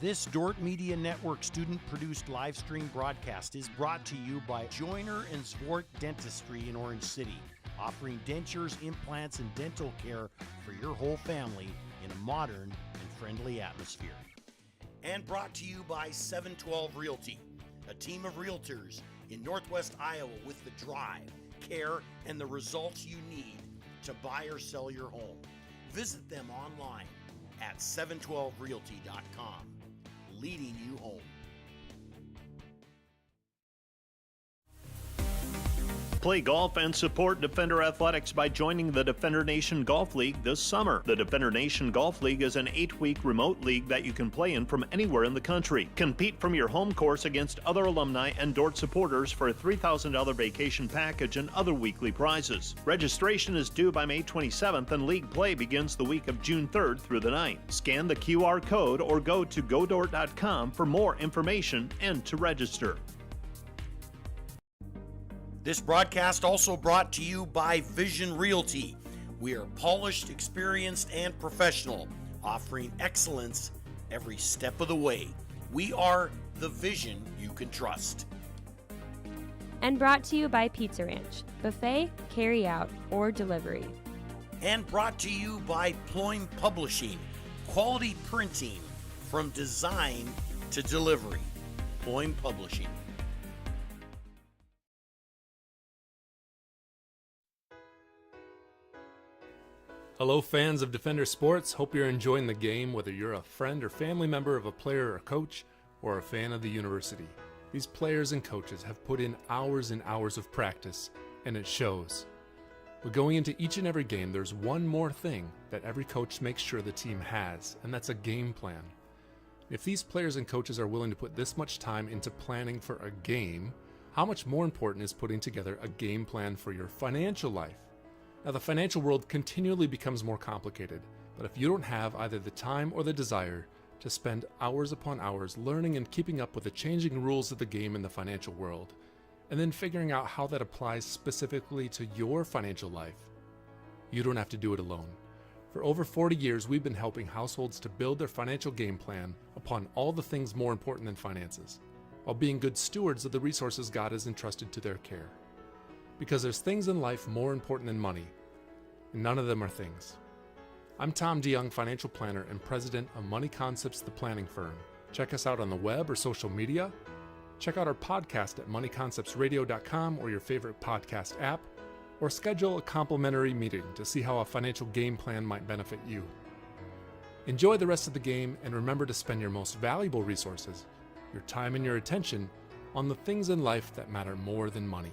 This Dordt Media Network student-produced live stream broadcast is brought to you by Joyner and Zwart Dentistry in Orange City, offering dentures, implants, and dental care for your whole family in a modern and friendly atmosphere. And brought to you by 712 Realty, a team of realtors in Northwest Iowa with the drive, care, and the results you need to buy or sell your home. Visit them online at 712realty.com, leading you home. Play golf and support Defender Athletics by joining the Defender Nation Golf League this summer. The Defender Nation Golf League is an 8-week remote league that you can play in from anywhere in the country. Compete from your home course against other alumni and Dordt supporters for a $3,000 vacation package and other weekly prizes. Registration is due by May 27th and league play begins the week of June 3rd through the 9th. Scan the QR code or go to godort.com for more information and to register. This broadcast also brought to you by Vision Realty. We are polished, experienced, and professional, offering excellence every step of the way. We are the vision you can trust. And brought to you by Pizza Ranch, buffet, carry out, or delivery. And brought to you by Ployne Publishing, quality printing from design to delivery. Ployne Publishing. Hello fans of Defender Sports, hope you're enjoying the game whether you're a friend or family member of a player or coach or a fan of the university. These players and coaches have put in hours and hours of practice and it shows. But going into each and every game there's one more thing that every coach makes sure the team has, and that's a game plan. If these players and coaches are willing to put this much time into planning for a game, how much more important is putting together a game plan for your financial life? Now, the financial world continually becomes more complicated, but if you don't have either the time or the desire to spend hours upon hours learning and keeping up with the changing rules of the game in the financial world, and then figuring out how that applies specifically to your financial life, you don't have to do it alone. For over 40 years, we've been helping households to build their financial game plan upon all the things more important than finances, while being good stewards of the resources God has entrusted to their care. Because there's things in life more important than money, and none of them are things. I'm Tom DeYoung, financial planner and president of Money Concepts, the planning firm. Check us out on the web or social media. Check out our podcast at moneyconceptsradio.com or your favorite podcast app, or schedule a complimentary meeting to see how a financial game plan might benefit you. Enjoy the rest of the game and remember to spend your most valuable resources, your time and your attention, on the things in life that matter more than money.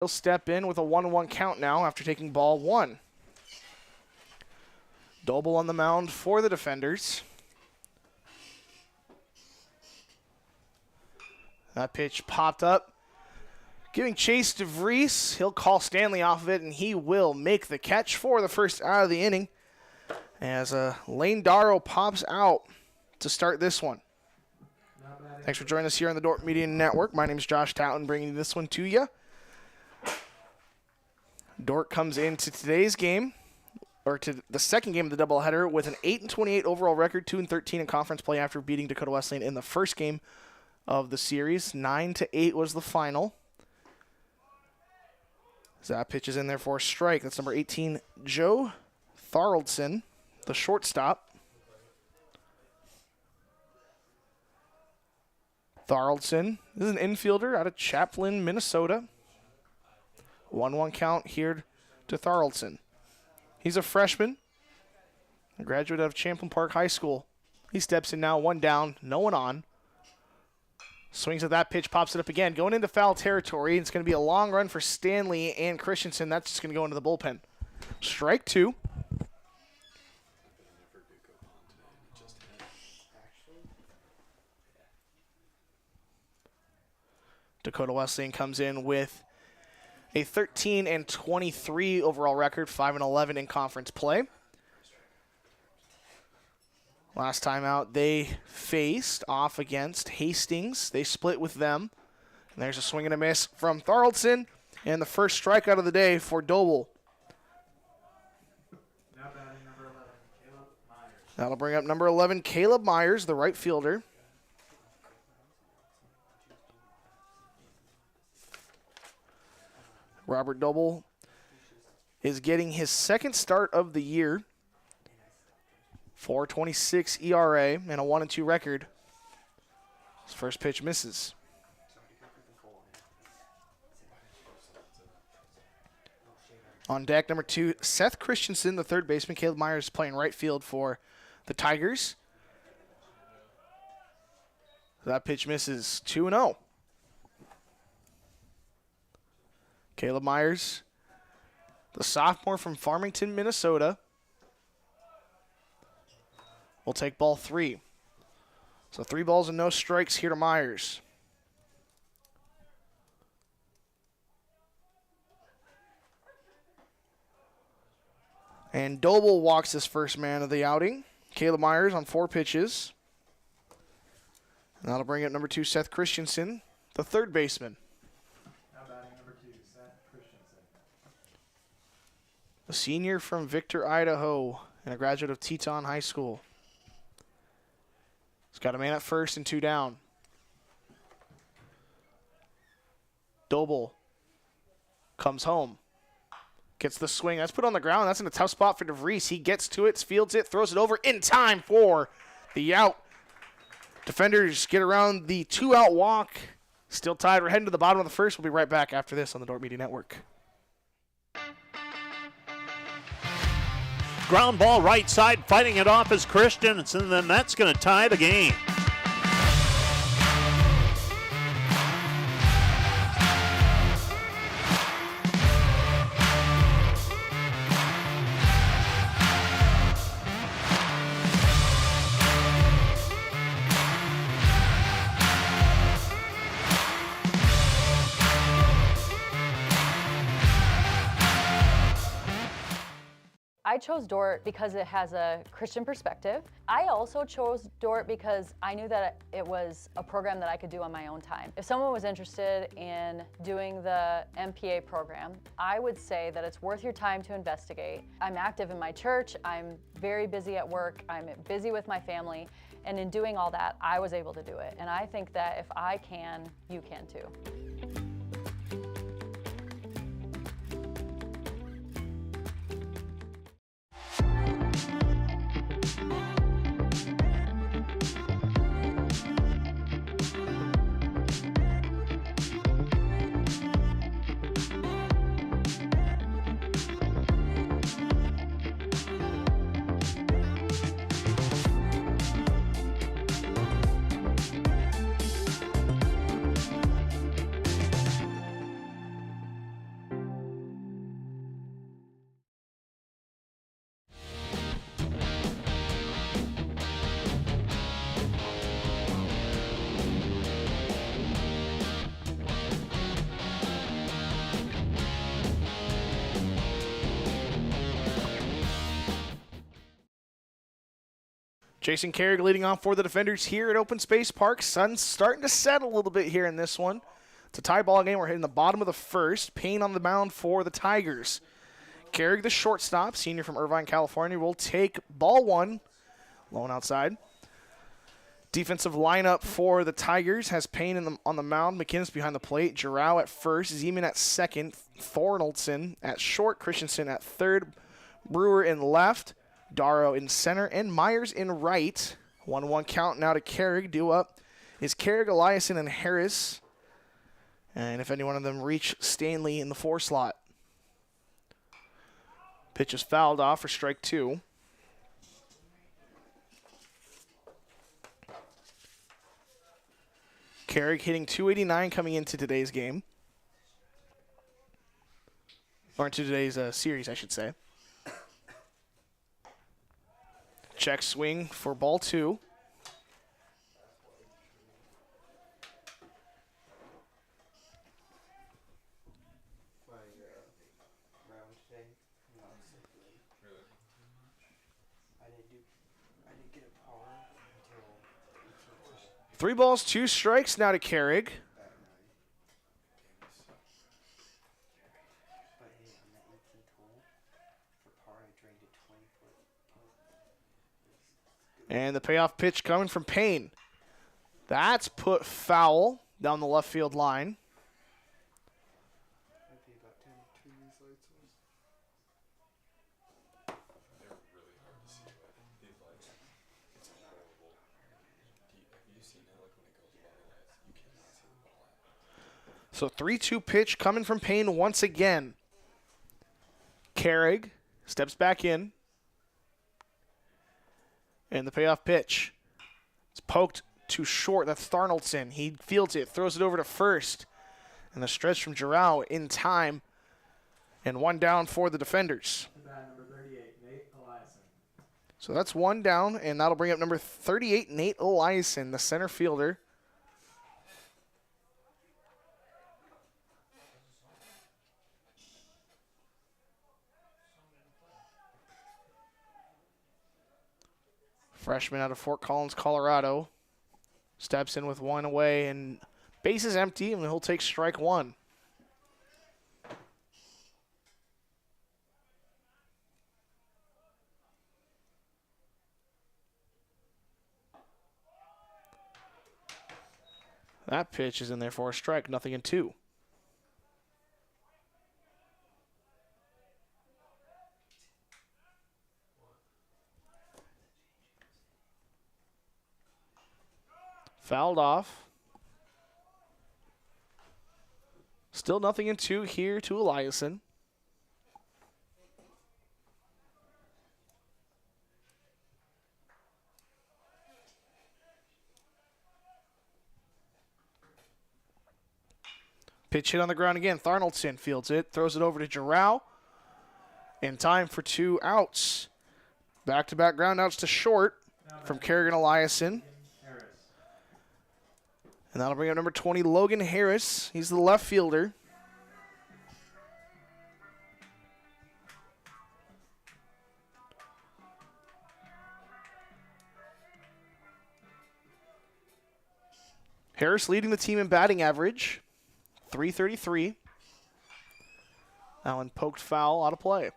He'll step in with a 1-1 count now after taking ball 1. Doble on the mound for the defenders. That pitch popped up. Giving chase to Vries. He'll call Stanley off of it, and he will make the catch for the first out of the inning as Lane Darrow pops out to start this one. Thanks for joining us here on the Dordt Media Network. My name is Josh Totten, bringing this one to you. Dordt comes into today's game, or to the second game of the doubleheader, with an 8-28 overall record, 2-13 in conference play after beating Dakota Wesleyan in the first game of the series. 9-8 was the final. That pitch is in there for a strike. That's number 18, Joe Thoroldson, the shortstop. Thoroldson is an infielder out of Chaplin, Minnesota. 1-1 count here to Thoroldson. He's a freshman, a graduate of Champlain Park High School. He steps in now, 1 down, no one on. Swings at that pitch, pops it up again. Going into foul territory. It's going to be a long run for Stanley and Christensen. That's just going to go into the bullpen. Strike 2. Dakota Wesleyan comes in with a 13-23 overall record, 5-11 in conference play. Last time out, they faced off against Hastings. They split with them. And there's a swing and a miss from Thoroldson, and the first strikeout of the day for Doble. Now batting number 11, Caleb Myers. That'll bring up number 11, Caleb Myers, the right fielder. Robert Doble is getting his second start of the year. 4.26 ERA and a 1-2 record. His first pitch misses. On deck, number 2, Seth Christensen, the third baseman. Caleb Myers playing right field for the Tigers. That pitch misses. 2-0. Caleb Myers, the sophomore from Farmington, Minnesota, will take ball 3. So 3 balls and no strikes here to Myers. And Doble walks his first man of the outing. Caleb Myers on 4 pitches. And that'll bring up number 2, Seth Christensen, the third baseman. Now batting number 2, Seth Christensen. A senior from Victor, Idaho, and a graduate of Teton High School. He's got a man at first and 2 down. Doble comes home. Gets the swing. That's put on the ground. That's in a tough spot for DeVries. He gets to it, fields it, throws it over in time for the out. Defenders get around the 2-out walk. Still tied. We're heading to the bottom of the first. We'll be right back after this on the Dordt Media Network. Ground ball right side, fighting it off is Christensen, and then that's going to tie the game. I chose Dordt because it has a Christian perspective. I also chose Dordt because I knew that it was a program that I could do on my own time. If someone was interested in doing the MPA program, I would say that it's worth your time to investigate. I'm active in my church, I'm very busy at work, I'm busy with my family, and in doing all that, I was able to do it. And I think that if I can, you can too. Jason Carrig leading off for the defenders here at Open Space Park. Sun's starting to set a little bit here in this one. It's a tie ball game. We're hitting the bottom of the first. Payne on the mound for the Tigers. Carrig, the shortstop, senior from Irvine, California, will take ball one. Lone outside. Defensive lineup for the Tigers has Payne on the mound. McInnes behind the plate. Giroux at first. Zeman at second. Thornaldson at short. Christensen at third. Brewer in left. Darrow in center. And Myers in right. 1-1 count now to Carrig. Due up is Carrig, Eliason, and Harris. And if any one of them reach Stanley in the 4 slot. Pitch is fouled off for strike 2. Carrig hitting .289 coming into today's game. Or into today's series, I should say. Check swing for ball 2. Three balls, 2 strikes now to Carrig. And the payoff pitch coming from Payne. That's put foul down the left field line. So 3-2 pitch coming from Payne once again. Carrig steps back in. And the payoff pitch. It's poked too short. That's Thornaldson. He fields it, throws it over to first. And the stretch from Giroux in time. And 1 down for the defenders. Number 38, Nate Eliason. So that's 1 down, and that'll bring up number 38, Nate Eliason, the center fielder. Freshman out of Fort Collins, Colorado. Steps in with 1 away, and base is empty, and he'll take strike 1. That pitch is in there for a strike, 0-2. Fouled off. Still 0-2 here to Eliason. Pitch hit on the ground again. Thornaldson fields it, throws it over to Giroux. In time for 2 outs. Back-to-back ground outs to short from Kerrigan Eliason. And that'll bring up number 20, Logan Harris. He's the left fielder. Harris leading the team in batting average, .333. That one poked foul, out of play.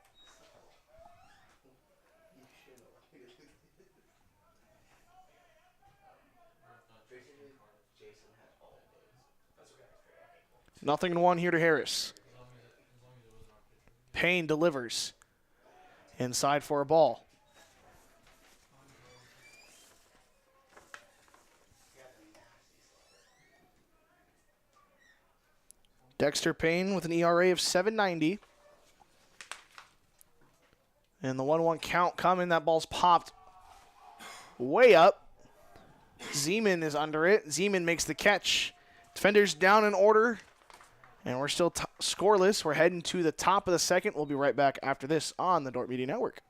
Nothing in 1 here to Harris. Payne delivers. Inside for a ball. Dexter Payne with an ERA of 7.90. And the 1-1 count coming. That ball's popped way up. Zeman is under it. Zeman makes the catch. Defenders down in order. And we're still scoreless. We're heading to the top of the second. We'll be right back after this on the Dordt Media Network.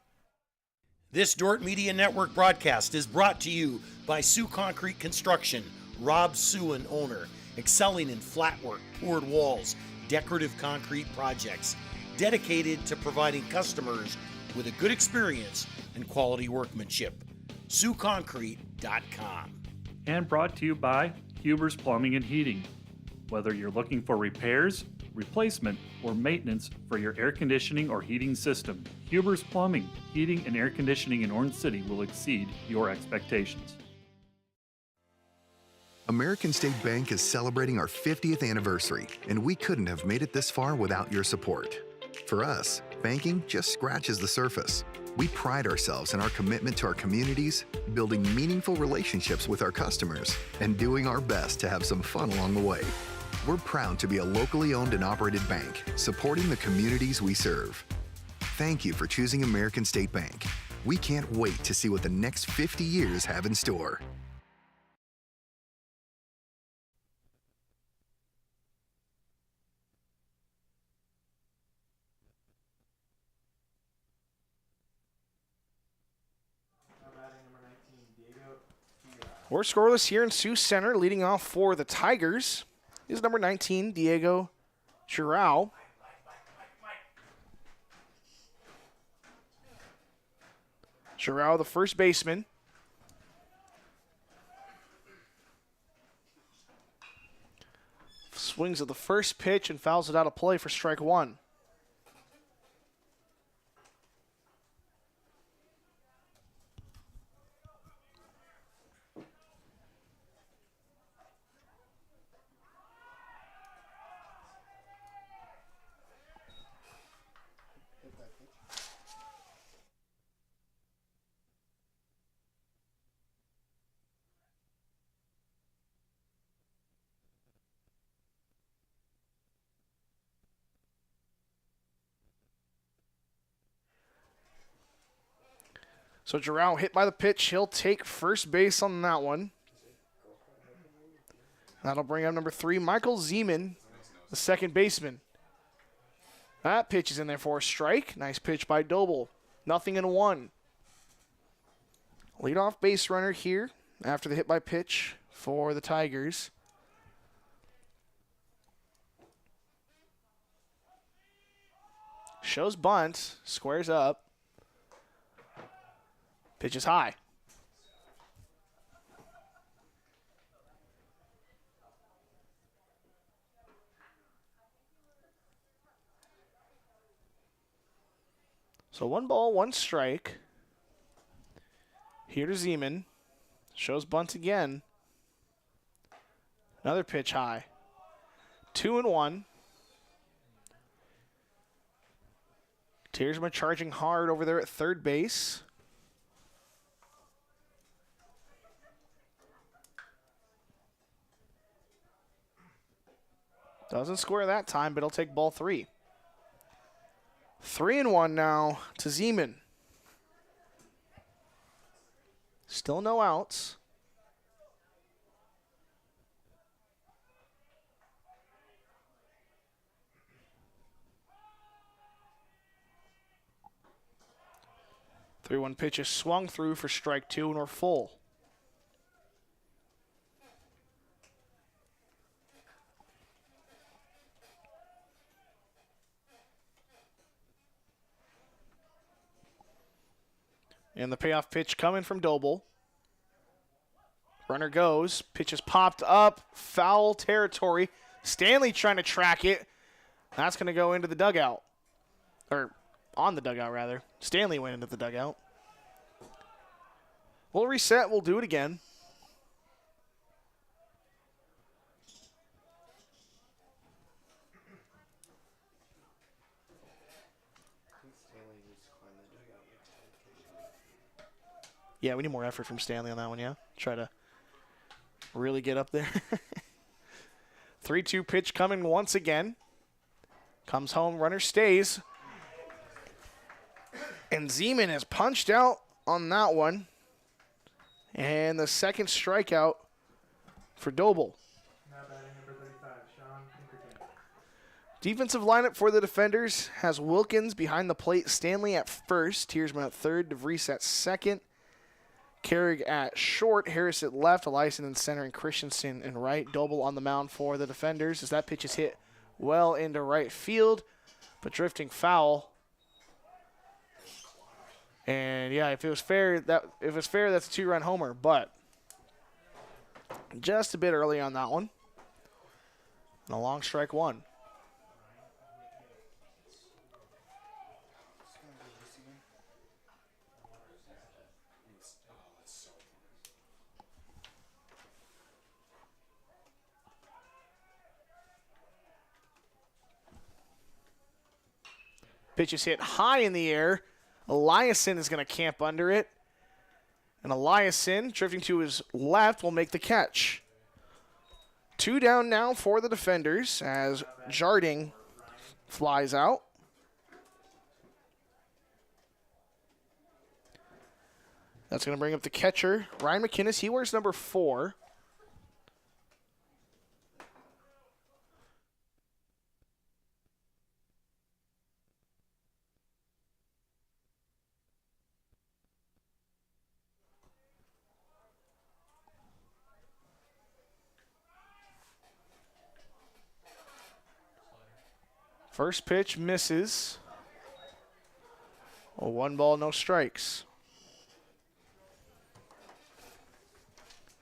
This Dordt Media Network broadcast is brought to you by Sioux Concrete Construction, Rob Suen, owner, excelling in flat work, poured walls, decorative concrete projects, dedicated to providing customers with a good experience and quality workmanship. SiouxConcrete.com. And brought to you by Huber's Plumbing and Heating. Whether you're looking for repairs, replacement, or maintenance for your air conditioning or heating system, Huber's Plumbing, Heating, and Air Conditioning in Orange City will exceed your expectations. American State Bank is celebrating our 50th anniversary, and we couldn't have made it this far without your support. For us, banking just scratches the surface. We pride ourselves in our commitment to our communities, building meaningful relationships with our customers, and doing our best to have some fun along the way. We're proud to be a locally owned and operated bank, supporting the communities we serve. Thank you for choosing American State Bank. We can't wait to see what the next 50 years have in store. We're scoreless here in Sioux Center. Leading off for the Tigers is number 19, Diego Chirao. Chirao, the first baseman. Swings at the first pitch and fouls it out of play for strike one. So Giroux hit by the pitch. He'll take first base on that one. That'll bring up number 3, Michael Zeman, the second baseman. That pitch is in there for a strike. Nice pitch by Doble. 0-1. Leadoff base runner here after the hit by pitch for the Tigers. Shows bunt. Squares up. Pitch is high. So 1 ball, 1 strike. Here to Zeman. Shows bunt again. Another pitch high. 2-1. Tiersma charging hard over there at third base. Doesn't square that time, but he'll take ball 3. 3-1 now to Zeman. Still no outs. The 3-1 pitch is swung through for strike 2 and we're full. And the payoff pitch coming from Doble. Runner goes. Pitch is popped up. Foul territory. Stanley trying to track it. That's going to go into the dugout. Or on the dugout, rather. Stanley went into the dugout. We'll reset. We'll do it again. Yeah, we need more effort from Stanley on that one, yeah? Try to really get up there. 3-2 pitch coming once again. Comes home, runner stays. And Zeman is punched out on that one. And the second strikeout for Doble. Now batting number 35, Sean Pinkerton. Defensive lineup for the Defenders has Wilkins behind the plate, Stanley at first, Tiersman at third, DeVries at second, Carrig at short, Harris at left, Eliason in center, and Christensen in right. Doble on the mound for the Defenders as that pitch is hit well into right field, but drifting foul. And yeah, if it was fair, that's a 2-run homer, but just a bit early on that one. And a long strike one. Pitch is hit high in the air. Eliason is going to camp under it. And Eliason, drifting to his left, will make the catch. 2 down now for the defenders as Jarding flies out. That's going to bring up the catcher, Ryan McInnes. He wears number 4. First pitch misses. 1 ball, no strikes.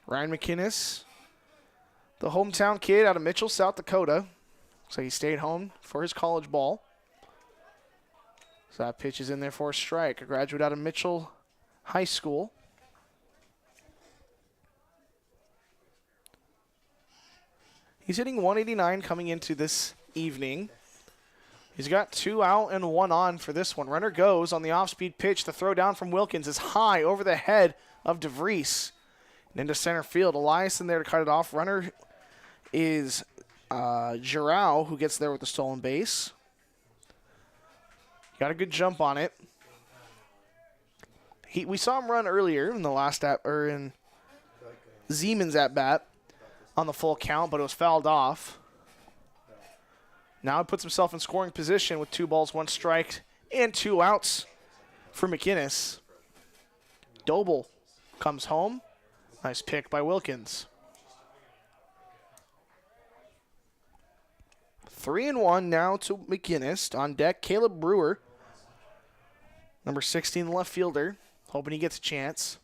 Ryan McInnes, the hometown kid out of Mitchell, South Dakota. So he stayed home for his college ball. So that pitch is in there for a strike. A graduate out of Mitchell High School. He's hitting 189 coming into this evening. He's got 2 out and 1 on for this one. Runner goes on the off-speed pitch. The throw down from Wilkins is high over the head of DeVries. And into center field. Eliason there to cut it off. Runner is Giroux, who gets there with the stolen base. Got a good jump on it. We saw him run earlier in the last in Zeman's at bat on the full count, but it was fouled off. Now he puts himself in scoring position with 2 balls, 1 strike, and 2 outs for McInnes. Doble comes home. Nice pick by Wilkins. 3-1 now to McInnes. On deck, Caleb Brewer, number 16 left fielder, hoping he gets a chance.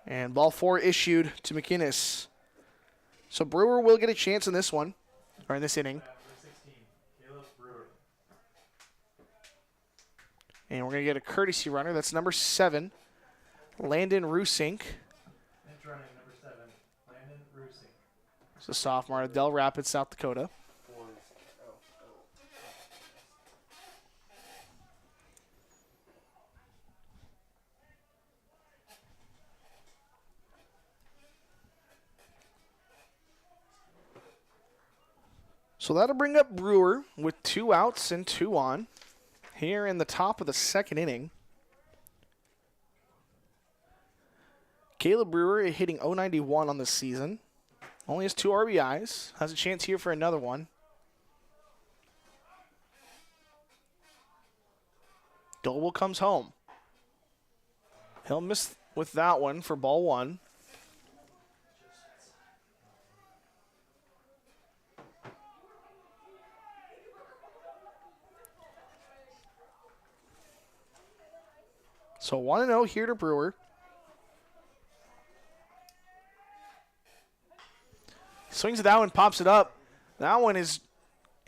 And ball 4 issued to McInnes. So Brewer will get a chance in this one, or in this inning. And we're going to get a courtesy runner. That's number 7, Landon Rusink. Running number 7, Landon Rusink. He's a sophomore out of Del Rapids, South Dakota. So that'll bring up Brewer with 2 outs and 2 on here in the top of the 2nd inning. Caleb Brewer hitting .091 on this season. Only has 2 RBIs. Has a chance here for another one. Doble comes home. He'll miss with that one for ball 1. So 1-0 here to Brewer. Swings at that one, pops it up. That one is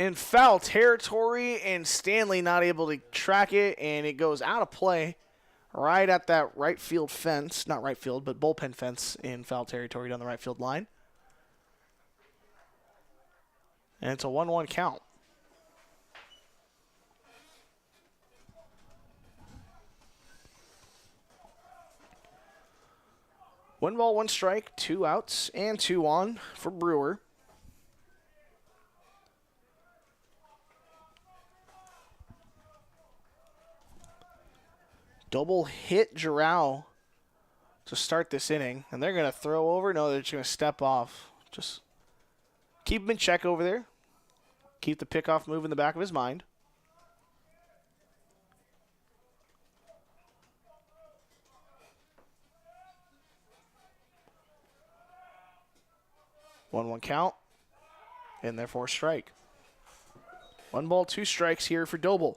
in foul territory, and Stanley not able to track it, and it goes out of play right at that right field fence. Not right field, but bullpen fence in foul territory down the right field line. And it's a 1-1 count. One ball, 1 strike, 2 outs, and 2 on for Brewer. Double hit Giroux to start this inning, and they're going to throw over. No, they're just going to step off. Just keep him in check over there. Keep the pickoff move in the back of his mind. One count, and therefore strike. 1 ball, 2 strikes here for Doble.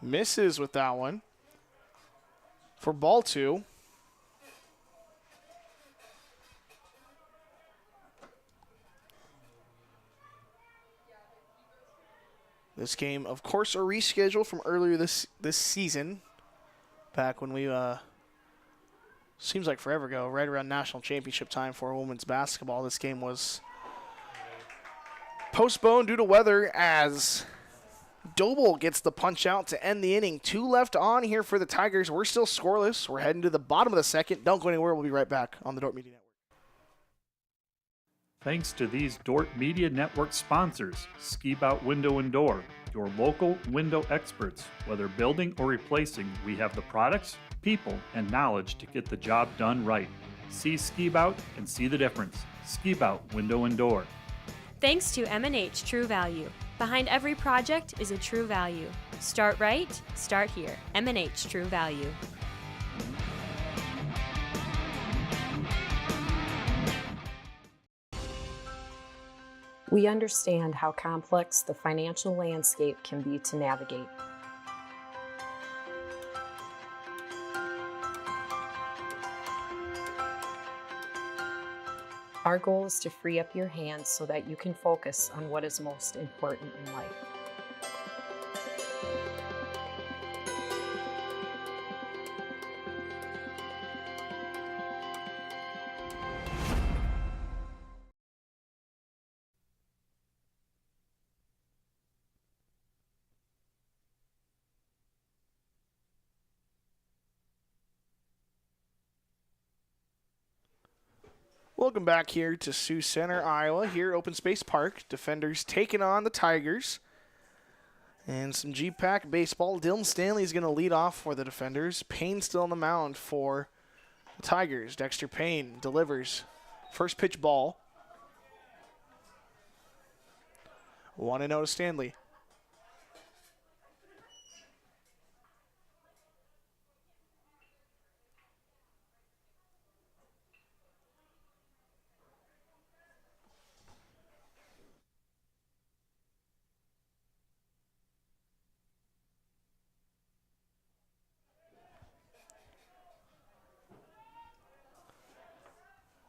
Misses with that one. For ball 2. This game, of course, a reschedule from earlier this season. Back when we, seems like forever ago, right around national championship time for women's basketball. This game was postponed due to weather as Doble gets the punch out to end the inning. 2 left on here for the Tigers. We're still scoreless. We're heading to the bottom of the second. Don't go anywhere. We'll be right back on the Dordt Media Network. Thanks to these Dordt Media Network sponsors, Ski Bout Window and Door, your local window experts. Whether building or replacing, we have the products, people, and knowledge to get the job done right. See Ski Bout and see the difference. Ski Bout Window and Door. Thanks to M&H True Value. Behind every project is a true value. Start right, start here. M&H True Value. We understand how complex the financial landscape can be to navigate. Our goal is to free up your hands so that you can focus on what is most important in life. Welcome back here to Sioux Center, Iowa. Here, Open Space Park. Defenders taking on the Tigers. And some G-Pack baseball. Dylan Stanley is going to lead off for the Defenders. Payne still on the mound for the Tigers. Dexter Payne delivers. First pitch ball. 1-0 to Stanley.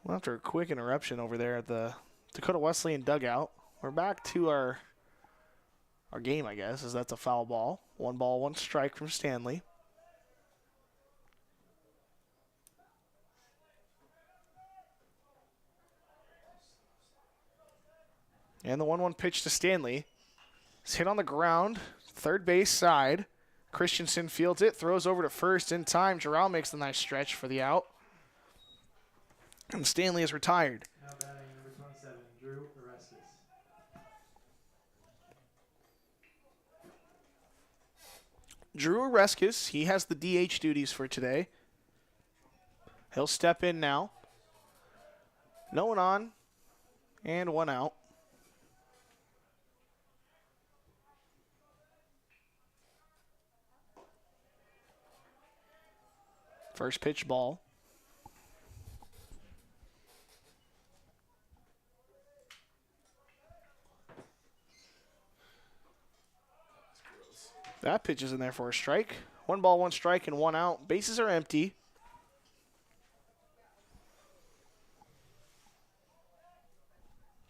Well, after a quick interruption over there at the Dakota Wesleyan dugout, we're back to our game, I guess, as that's a foul ball. 1 ball, 1 strike from Stanley. And the 1-1 pitch to Stanley. It's hit on the ground, third base side. Christensen fields it, throws over to first in time. Giral makes the nice stretch for the out. And Stanley is retired. Now batting number 27, Drew Oreskes. Drew Oreskes, he has the DH duties for today. He'll step in now. No one on, and 1 out. First pitch ball. That pitch is in there for a strike. 1 ball, 1 strike, and 1 out. Bases are empty.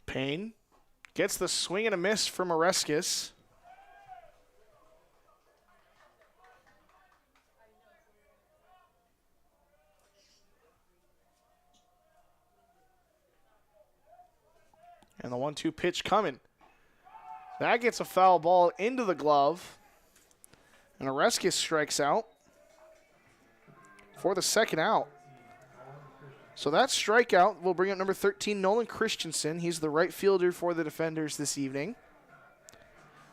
Payne gets the swing and a miss from Oreskes. And the 1-2 pitch coming. That gets a foul ball into the glove. And Oreskes strikes out for the second out. So that strikeout will bring up number 13, Nolan Christensen. He's the right fielder for the Defenders this evening.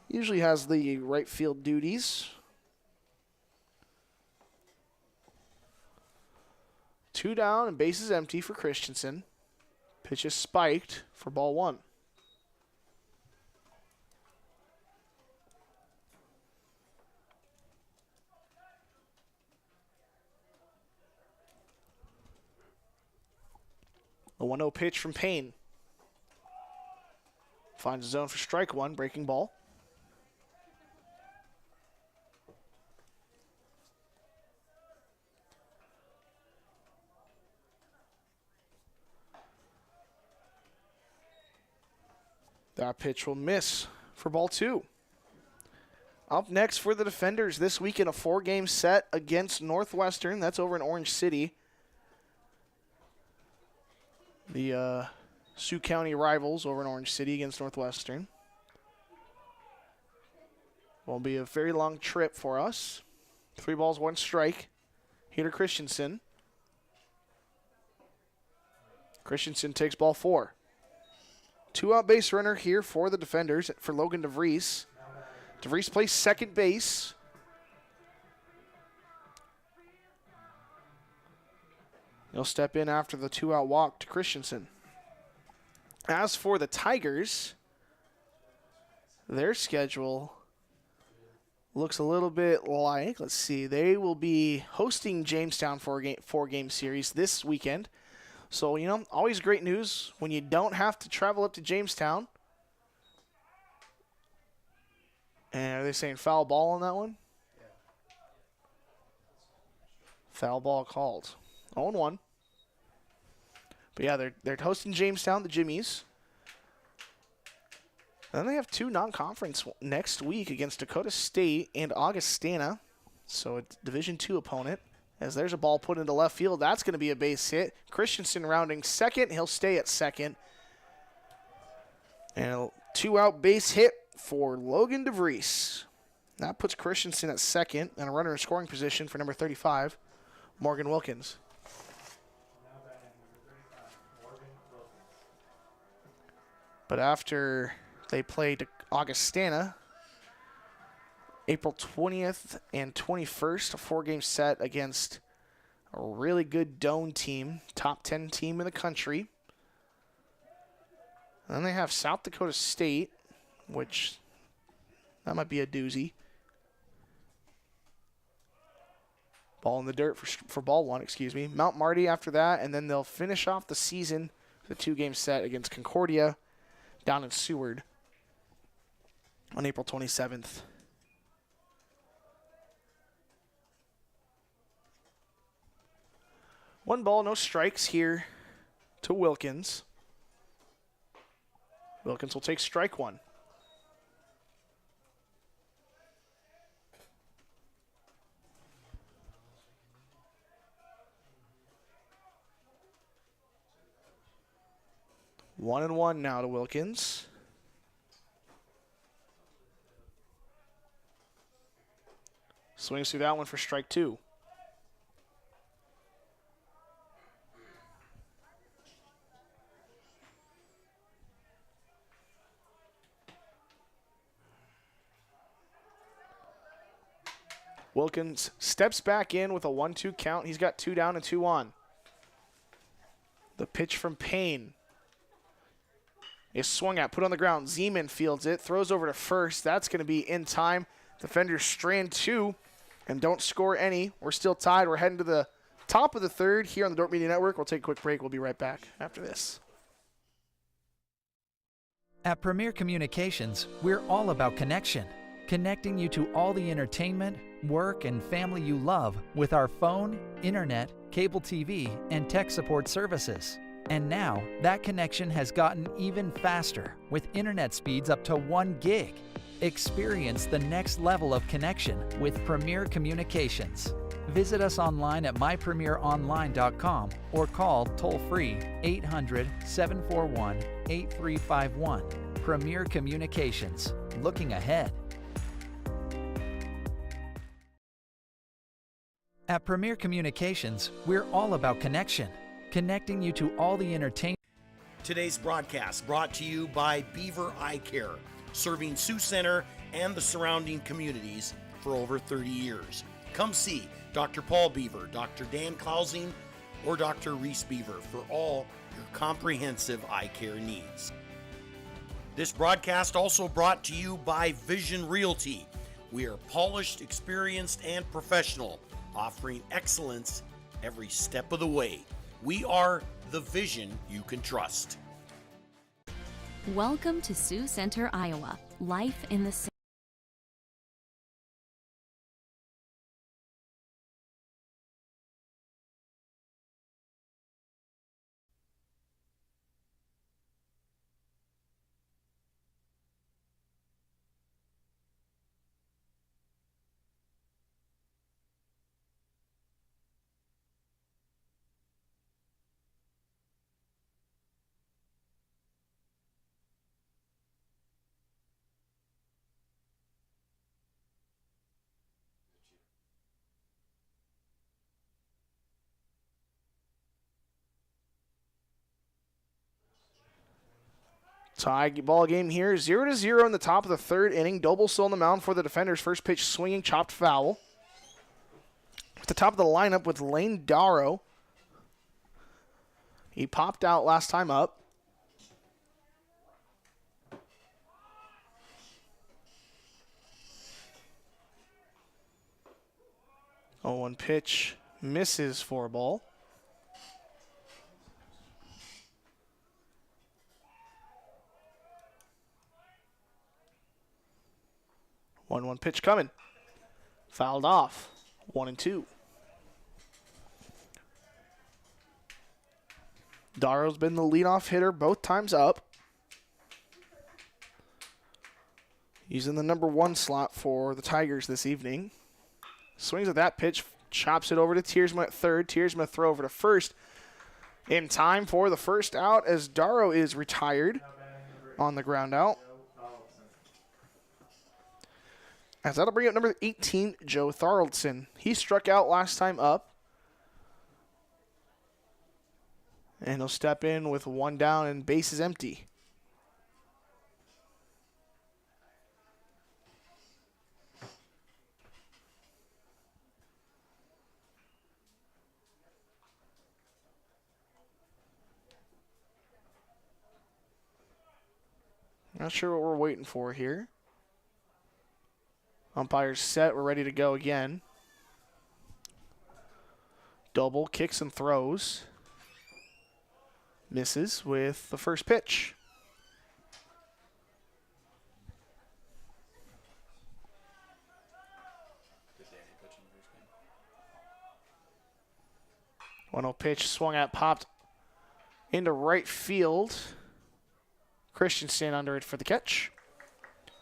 Usually has the right field duties. 2 down and bases empty for Christensen. Pitch is spiked for ball 1. The 1-0 pitch from Payne. Finds a zone for strike one, breaking ball. That pitch will miss for ball two. Up next for the Defenders this week in a 4-game set against Northwestern. That's over in Orange City. The Sioux County rivals over in Orange City against Northwestern. Will be a very long trip for us. 3 balls, 1 strike. Heater Christensen. Christensen takes ball 4. 2-out base runner here for the Defenders for Logan DeVries. DeVries plays second base. He'll step in after the 2-out walk to Christensen. As for the Tigers, their schedule looks a little bit like, let's see, they will be hosting Jamestown for a 4-game series this weekend. So, you know, always great news when you don't have to travel up to Jamestown. And are they saying foul ball on that one? Yeah. Foul ball called. 0-1. But yeah, they're hosting Jamestown, the Jimmies. And then they have 2 non-conference next week against Dakota State and Augustana. So a Division II opponent. As there's a ball put into left field, that's going to be a base hit. Christensen rounding second. He'll stay at second. And a 2-out base hit for Logan DeVries. That puts Christensen at second and a runner in scoring position for number 35, Morgan Wilkins. But after they played Augustana, April 20th and 21st, a 4-game set against a really good Doane team, top 10 team in the country. And then they have South Dakota State, which that might be a doozy. Ball in the dirt for ball one, excuse me. Mount Marty after that, and then they'll finish off the season with a 2-game set against Concordia down in Seward on April 27th. One ball, no strikes here to Wilkins. Wilkins will take strike one. 1-1 now to Wilkins. Swings through that one for strike two. Wilkins steps back in with a 1-2 count. He's got 2 down and 2 on. The pitch from Payne is swung at, put on the ground. Zeman fields it, throws over to first. That's going to be in time. Defenders strand 2 and don't score any. We're still tied. We're heading to the top of the third here on the Dordt Media Network. We'll take a quick break. We'll be right back after this. At Premier Communications, we're all about connection. Connecting you to all the entertainment, work, and family you love with our phone, internet, cable TV, and tech support services. And now, that connection has gotten even faster with internet speeds up to 1 gig. Experience the next level of connection with Premier Communications. Visit us online at mypremieronline.com or call toll-free 800-741-8351. Premier Communications. Looking ahead. At Premier Communications, we're all about connection. Connecting you to all the entertainment. Today's broadcast brought to you by Beaver Eye Care, serving Sioux Center and the surrounding communities for over 30 years. Come see Dr. Paul Beaver, Dr. Dan Klausing, or Dr. Reese Beaver for all your comprehensive eye care needs. This broadcast also brought to you by Vision Realty. We are polished, experienced, and professional, offering excellence every step of the way. We are the vision you can trust. Welcome to Sioux Center, Iowa. Life in the Tie ball game here, 0-0 in the top of the third inning. Doble still on the mound for the defenders. First pitch swinging, chopped foul. At the top of the lineup with Lane Darrow. He popped out last time up. Oh, one pitch misses for a ball. One pitch coming. Fouled off. 1-2. Darrow's been the leadoff hitter both times up. He's in the number 1 slot for the Tigers this evening. Swings at that pitch, chops it over to Tiersma at third. Tiersma throw over to first. In time for the first out as Darrow is retired on the ground out. As that'll bring up number 18, Joe Thoraldson. He struck out last time up. And he'll step in with 1 down and bases empty. Not sure what we're waiting for here. Umpire's set. We're ready to go again. Double kicks and throws. Misses with the first pitch. One pitch swung at, popped into right field. Christensen under it for the catch.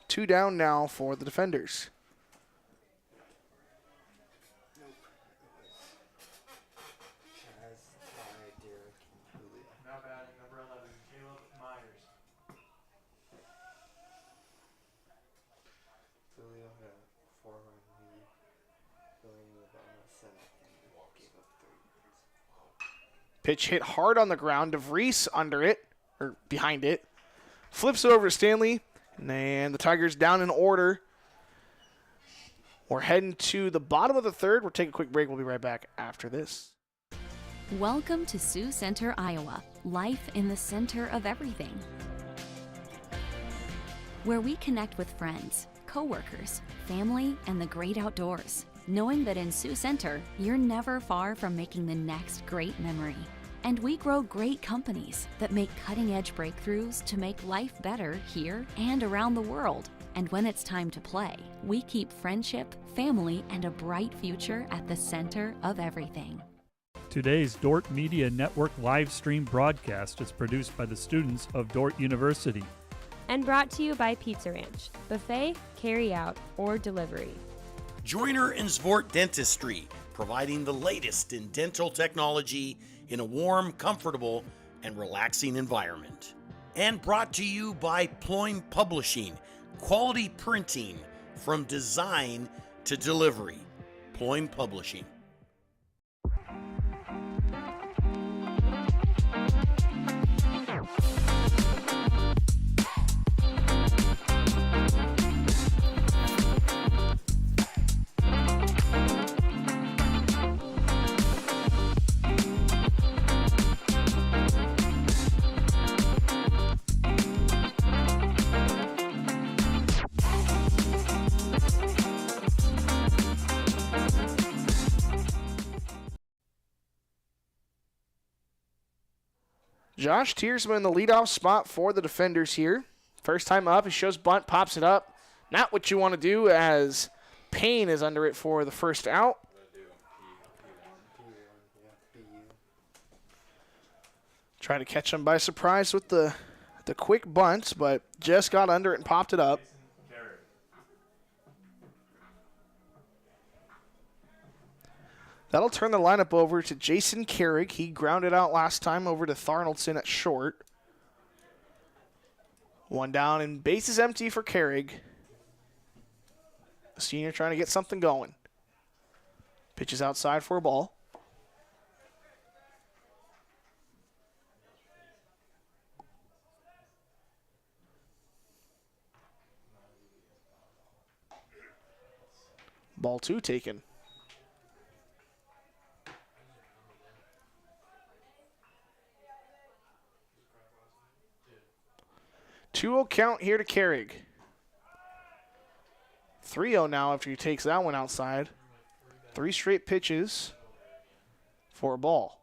2 down now for the defenders. Now batting number 11, Caleb Myers. Julio had a 4-run lead going into the bottom of the 7th and gave up 3 runs. Pitch hit hard on the ground. DeVries under it, or behind it. Flips it over to Stanley, and the Tigers down in order. We're heading to the bottom of the third. We'll take a quick break. We'll be right back after this. Welcome to Sioux Center, Iowa. Life in the center of everything. Where we connect with friends, coworkers, family, and the great outdoors. Knowing that in Sioux Center, you're never far from making the next great memory. And we grow great companies that make cutting-edge breakthroughs to make life better here and around the world. And when it's time to play, we keep friendship, family, and a bright future at the center of everything. Today's Dordt Media Network live stream broadcast is produced by the students of Dordt University. And brought to you by Pizza Ranch, buffet, carry out, or delivery. Joyner and Zvort Dentistry, providing the latest in dental technology in a warm, comfortable, and relaxing environment. And brought to you by Ployne Publishing, quality printing from design to delivery. Ployne Publishing. Josh Tiersman in the leadoff spot for the defenders here. First time up, he shows bunt, pops it up. Not what you want to do as Payne is under it for the first out. Try to catch him by surprise with the quick bunt, but just got under it and popped it up. That'll turn the lineup over to Jason Carrick. He grounded out last time over to Tharnoldson at short. One down and bases empty for Carrick. The senior trying to get something going. Pitches outside for a ball. Ball 2 taken. 2-0 count here to Carrick. 3-0 now after he takes that one outside. 3 straight pitches for a ball.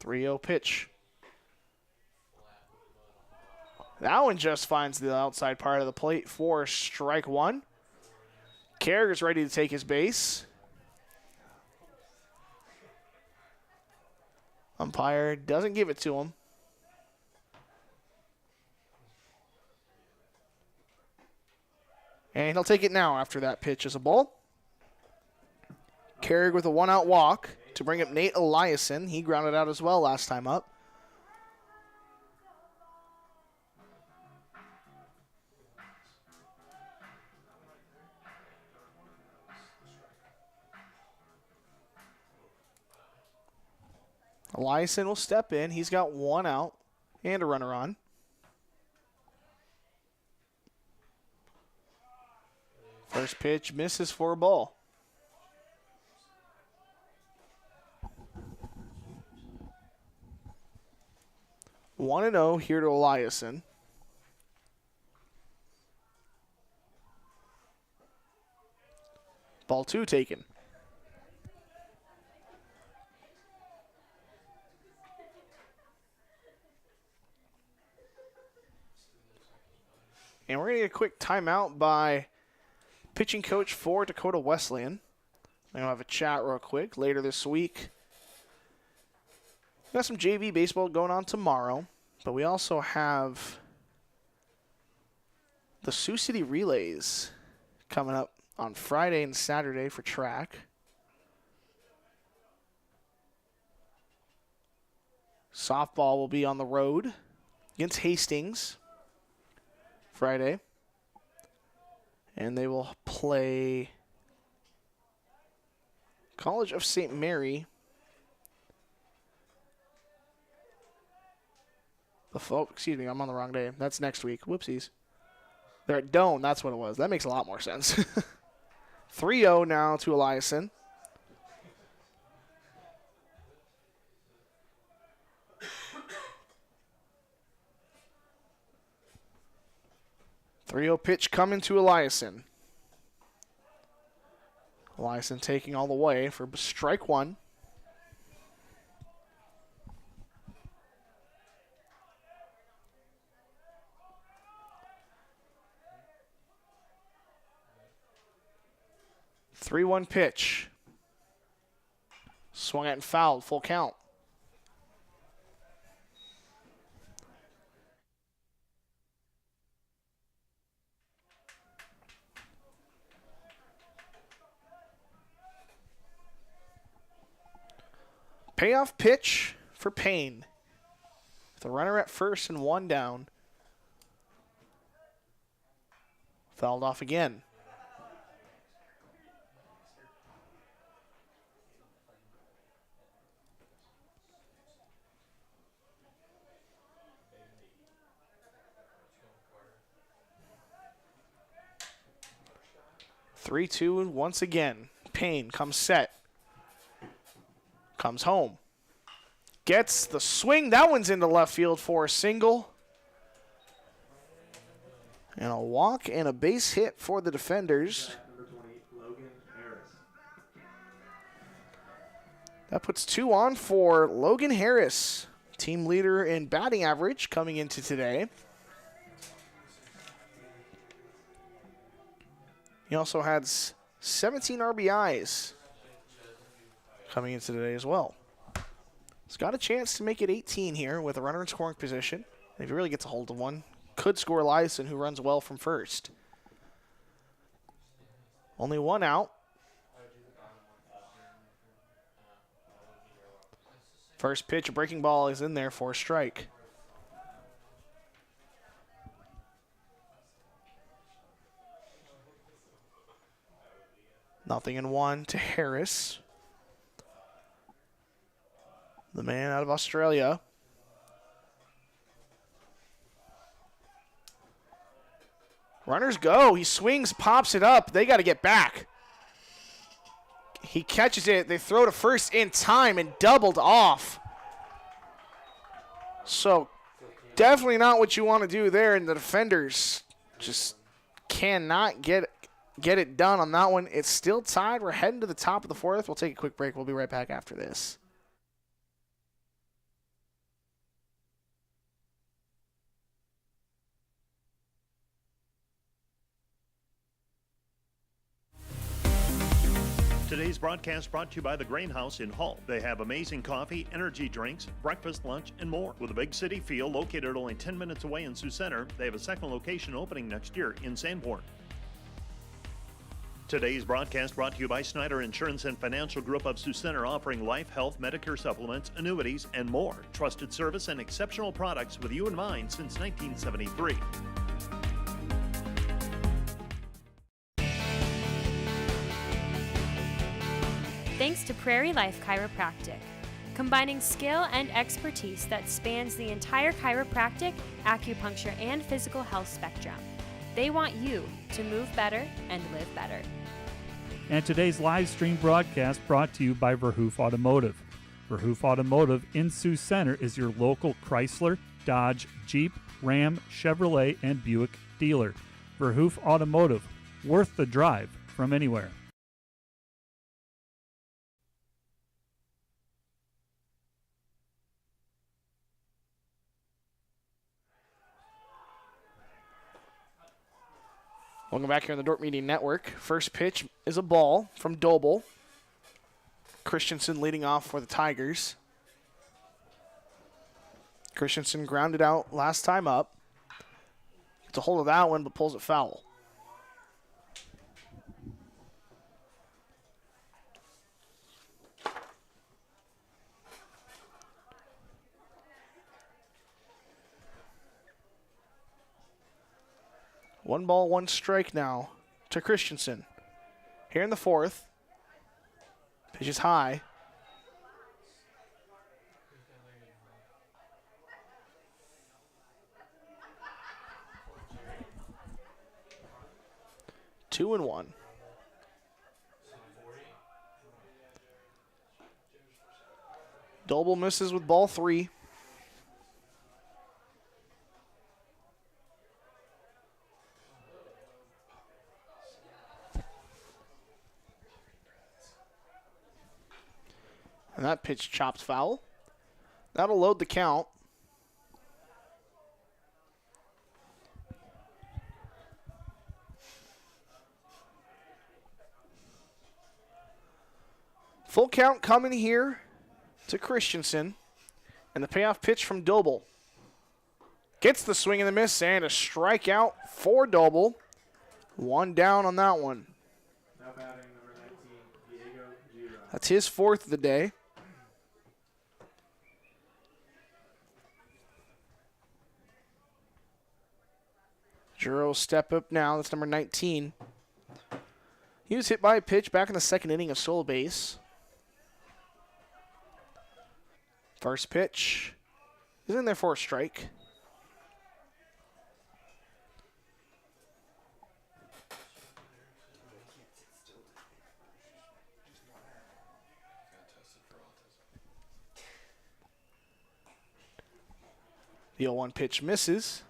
.30 pitch. That one just finds the outside part of the plate for strike 1. Carrick is ready to take his base. Umpire doesn't give it to him. And he'll take it now after that pitch as a ball. Carrick with a 1-out walk to bring up Nate Eliason. He grounded out as well last time up. Eliason will step in. He's got 1 out and a runner on. First pitch misses for a ball. One and 0 here to Eliason. Ball 2 taken. And we're going to get a quick timeout by pitching coach for Dakota Wesleyan. I'm going to have a chat real quick later this week. We got some JV baseball going on tomorrow, but we also have the Sioux City Relays coming up on Friday and Saturday for track. Softball will be on the road against Hastings Friday. And they will play College of St. Mary. Excuse me, I'm on the wrong day. That's next week. Whoopsies. They're at Doane. That's what it was. That makes a lot more sense. 3-0 now to Eliason. .30 pitch coming to Eliason. Eliason taking all the way for strike 1. .3-1 pitch. Swung at and fouled. Full count. Payoff pitch for Payne. The runner at first and 1 down. Fouled off again. Three-two, and once again, Payne comes set. Comes home. Gets the swing. That one's into left field for a single. And a walk and a base hit for the defenders. That puts 2 on for Logan Harris, team leader in batting average coming into today. He also had 17 RBIs coming into today as well. He's got a chance to make it 18 here with a runner in scoring position. And if he really gets a hold of one, could score Eliason, who runs well from first. Only 1 out. First pitch, a breaking ball is in there for a strike. Nothing in 1 to Harris. The man out of Australia. Runners go. He swings, pops it up. They got to get back. He catches it. They throw to first in time and doubled off. So definitely not what you want to do there, and the defenders just cannot get it done on that one. It's still tied. We're heading to the top of the 4th. We'll take a quick break. We'll be right back after this. Today's broadcast brought to you by the Grain House in Hull. They have amazing coffee, energy drinks, breakfast, lunch, and more. With a big city feel located only 10 minutes away in Sioux Center, they have a second location opening next year in Sanborn. Today's broadcast brought to you by Snyder Insurance and Financial Group of Sioux Center, offering life, health, Medicare supplements, annuities, and more. Trusted service and exceptional products with you in mind since 1973. Thanks to Prairie Life Chiropractic, combining skill and expertise that spans the entire chiropractic, acupuncture, and physical health spectrum. They want you to move better and live better. And today's live stream broadcast brought to you by Verhoof Automotive. Verhoof Automotive in Sioux Center is your local Chrysler, Dodge, Jeep, Ram, Chevrolet, and Buick dealer. Verhoof Automotive, worth the drive from anywhere. Welcome back here on the Dordt Media Network. First pitch is a ball from Doble. Christensen leading off for the Tigers. Christensen grounded out last time up. Gets a hold of that one, but pulls it foul. One ball, one strike now to Christensen. Here in the 4th. Pitch is high. Two and one. Doble misses with ball 3. And that pitch chops foul. That'll load the count. Full count coming here to Christensen. And the payoff pitch from Doble. Gets the swing and the miss and a strikeout for Doble. One down on that one. Now batting number 19, Diego Giro. That's his 4th of the day. Giro step up now. That's number 19. He was hit by a pitch back in the 2nd inning of solo base. First pitch is in there for a strike. The 0-1 pitch misses.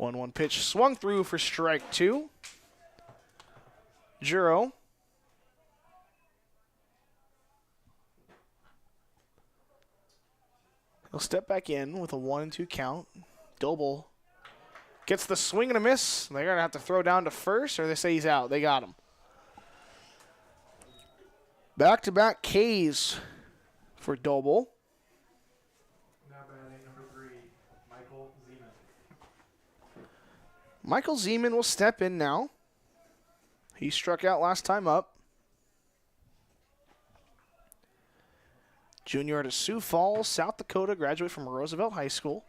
1-1 pitch swung through for strike 2. Juro. He'll step back in with a 1-2 count. Doble gets the swing and a miss. They're going to have to throw down to first, or they say he's out. They got him. Back-to-back Ks for Doble. Now batting number 3, Michael Zeman. Michael Zeman will step in now. He struck out last time up. Junior out of Sioux Falls, South Dakota, graduate from Roosevelt High School.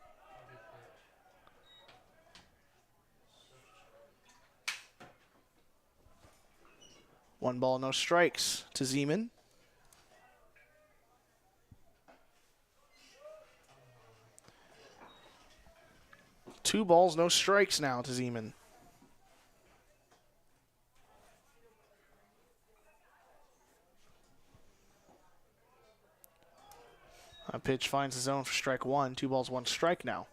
One ball, no strikes to Zeman. Two balls, no strikes now to Zeman. A pitch finds the zone for strike 1. 2 balls, 1 strike now.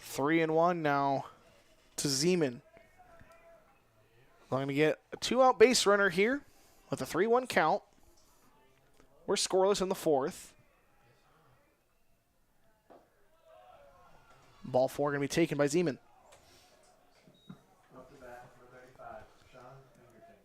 Three and 1 now to Zeman. I'm going to get a 2-out base runner here with a 3-1 count. We're scoreless in the 4th. Ball 4 going to be taken by Zeman. Up to bat, number 35, Sean Pinkerton.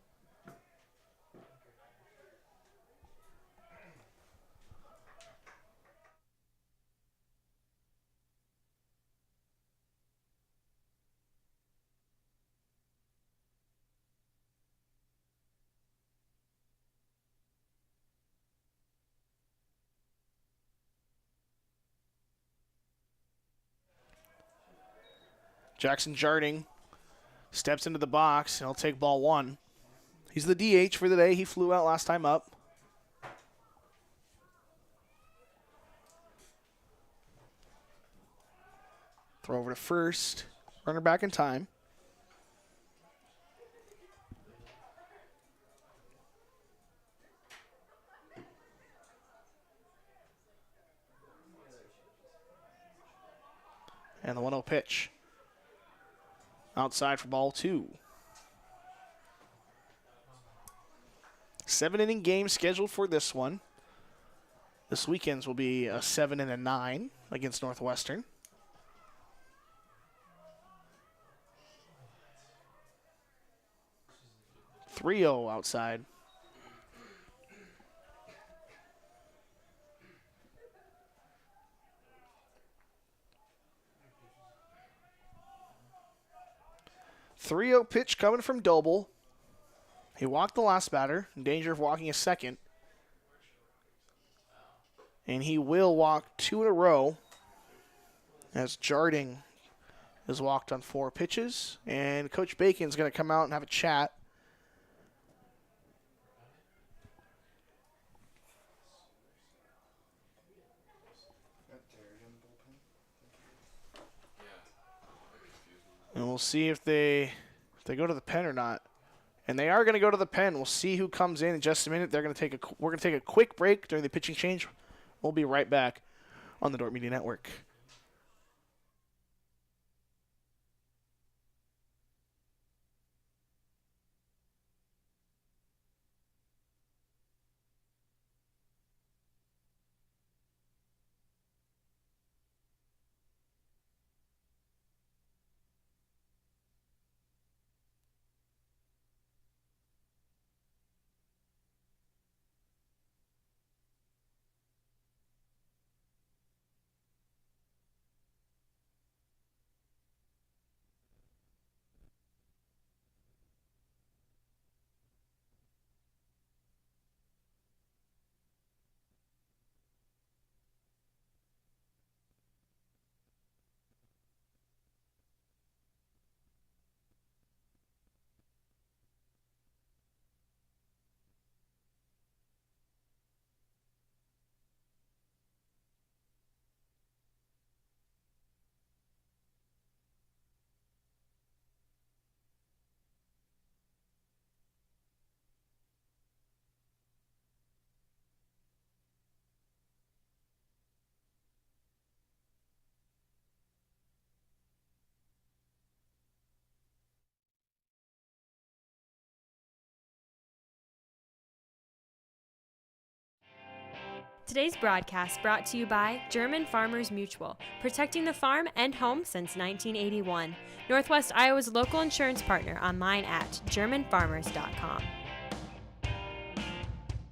Jackson Jarding steps into the box, and he'll take ball 1. He's the DH for the day. He flew out last time up. Throw over to first. Runner back in time. And the 1-0 pitch. Outside for ball 2. 7-inning game scheduled for this one. This weekend's will be a 7 and a 9 against Northwestern. .30 outside. .30 pitch coming from Doble. He walked the last batter, in danger of walking a second. And he will walk 2 in a row as Jarding has walked on 4 pitches. And Coach Bacon's going to come out and have a chat. And we'll see if they go to the pen or not. And they are going to go to the pen. We'll see who comes in just a minute. We're going to take a quick break during the pitching change. We'll be right back on the Dordt Media Network. Today's broadcast brought to you by German Farmers Mutual, protecting the farm and home since 1981. Northwest Iowa's local insurance partner, online at germanfarmers.com.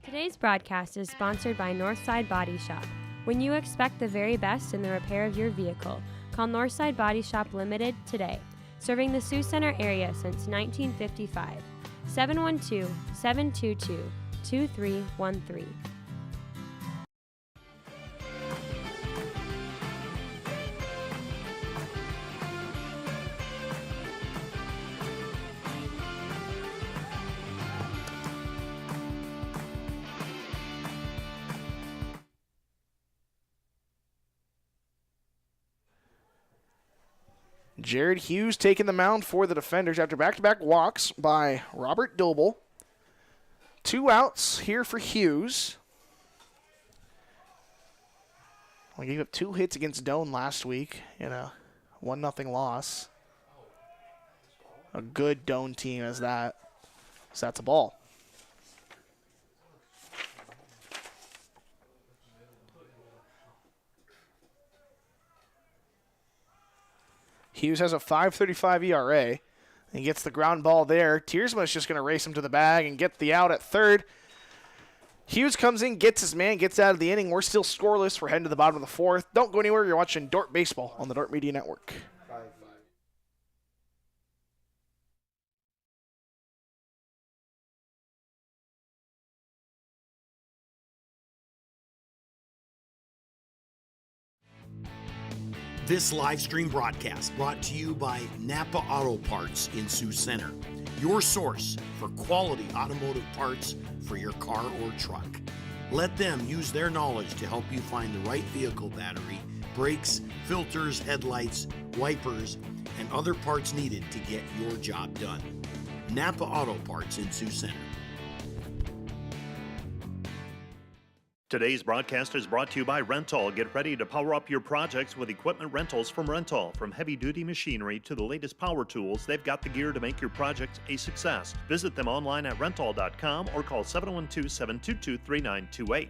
Today's broadcast is sponsored by Northside Body Shop. When you expect the very best in the repair of your vehicle, call Northside Body Shop Limited today, serving the Sioux Center area since 1955. 712-722-2313. Jared Hughes taking the mound for the defenders after back-to-back walks by Robert Doble. 2 outs here for Hughes. We gave up 2 hits against Doane last week in a 1-0 loss. A good Doane team as that. So that's a ball. Hughes has a 5.35 ERA. He gets the ground ball there. Tiersma is just going to race him to the bag and get the out at third. Hughes comes in, gets his man, gets out of the inning. We're still scoreless. We're heading to the bottom of the 4th. Don't go anywhere. You're watching Dordt Baseball on the Dordt Media Network. This live stream broadcast brought to you by Napa Auto Parts in Sioux Center, your source for quality automotive parts for your car or truck. Let them use their knowledge to help you find the right vehicle battery, brakes, filters, headlights, wipers, and other parts needed to get your job done. Napa Auto Parts in Sioux Center. Today's broadcast is brought to you by Rental. Get ready to power up your projects with equipment rentals from Rental. From heavy-duty machinery to the latest power tools, they've got the gear to make your project a success. Visit them online at rental.com or call 712-722-3928.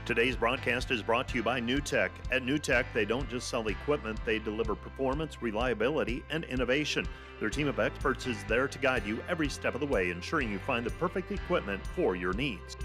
Today's broadcast is brought to you by NewTek. At NewTek, they don't just sell equipment, they deliver performance, reliability, and innovation. Their team of experts is there to guide you every step of the way, ensuring you find the perfect equipment for your needs.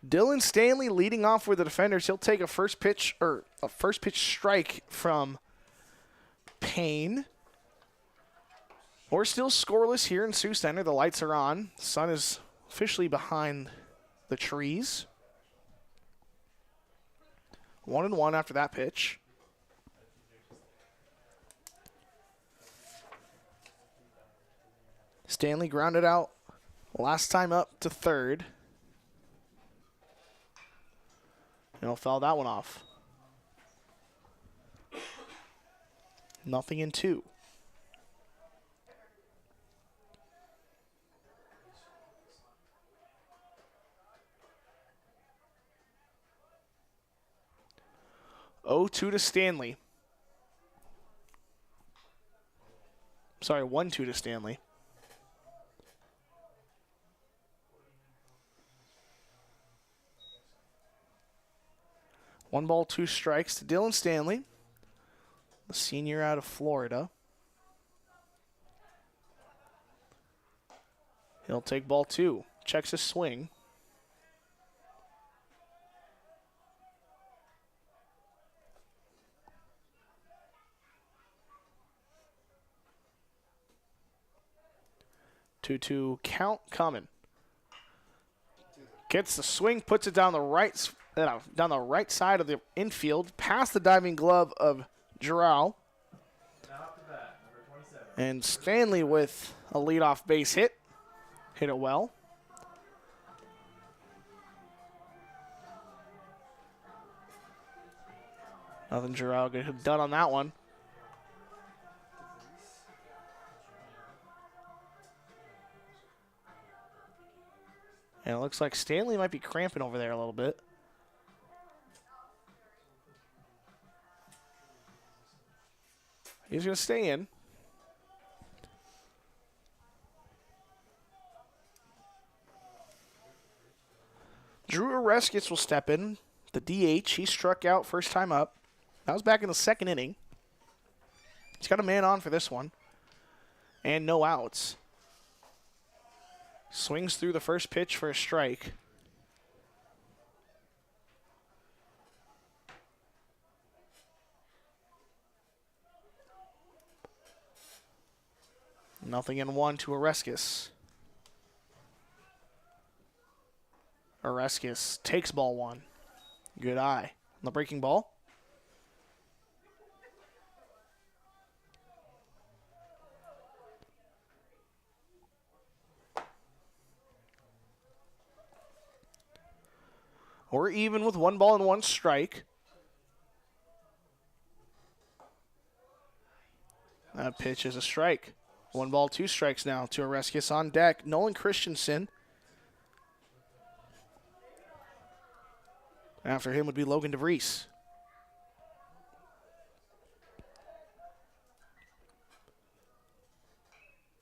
Dylan Stanley leading off with the defenders. He'll take a first pitch strike from Payne. We're still scoreless here in Sioux Center. The lights are on. The sun is officially behind the trees. 1-1 after that pitch. Stanley grounded out last time up to third. And he'll foul that one off. 0-2. Oh, 2 to Stanley. Sorry, 1-2 to Stanley. One ball, 2 strikes to Dylan Stanley, the senior out of Florida. He'll take ball 2. Checks his swing. Two count coming. Gets the swing, puts it down the right side of the infield, past the diving glove of Giroux. And Stanley with a leadoff base hit. Hit it well. Nothing Giroux could have done on that one. And it looks like Stanley might be cramping over there a little bit. He's going to stay in. Drew Oreskes will step in. The DH, he struck out first time up. That was back in the second inning. He's got a man on for this one. And no outs. Swings through the first pitch for a strike. Nothing in one to Oreskes. Oreskes takes ball one. Good eye. On the breaking ball. Or even with 1 ball and 1 strike. That pitch is a strike. 1 ball, 2 strikes now to Oreskes on deck. Nolan Christensen. After him would be Logan DeVries.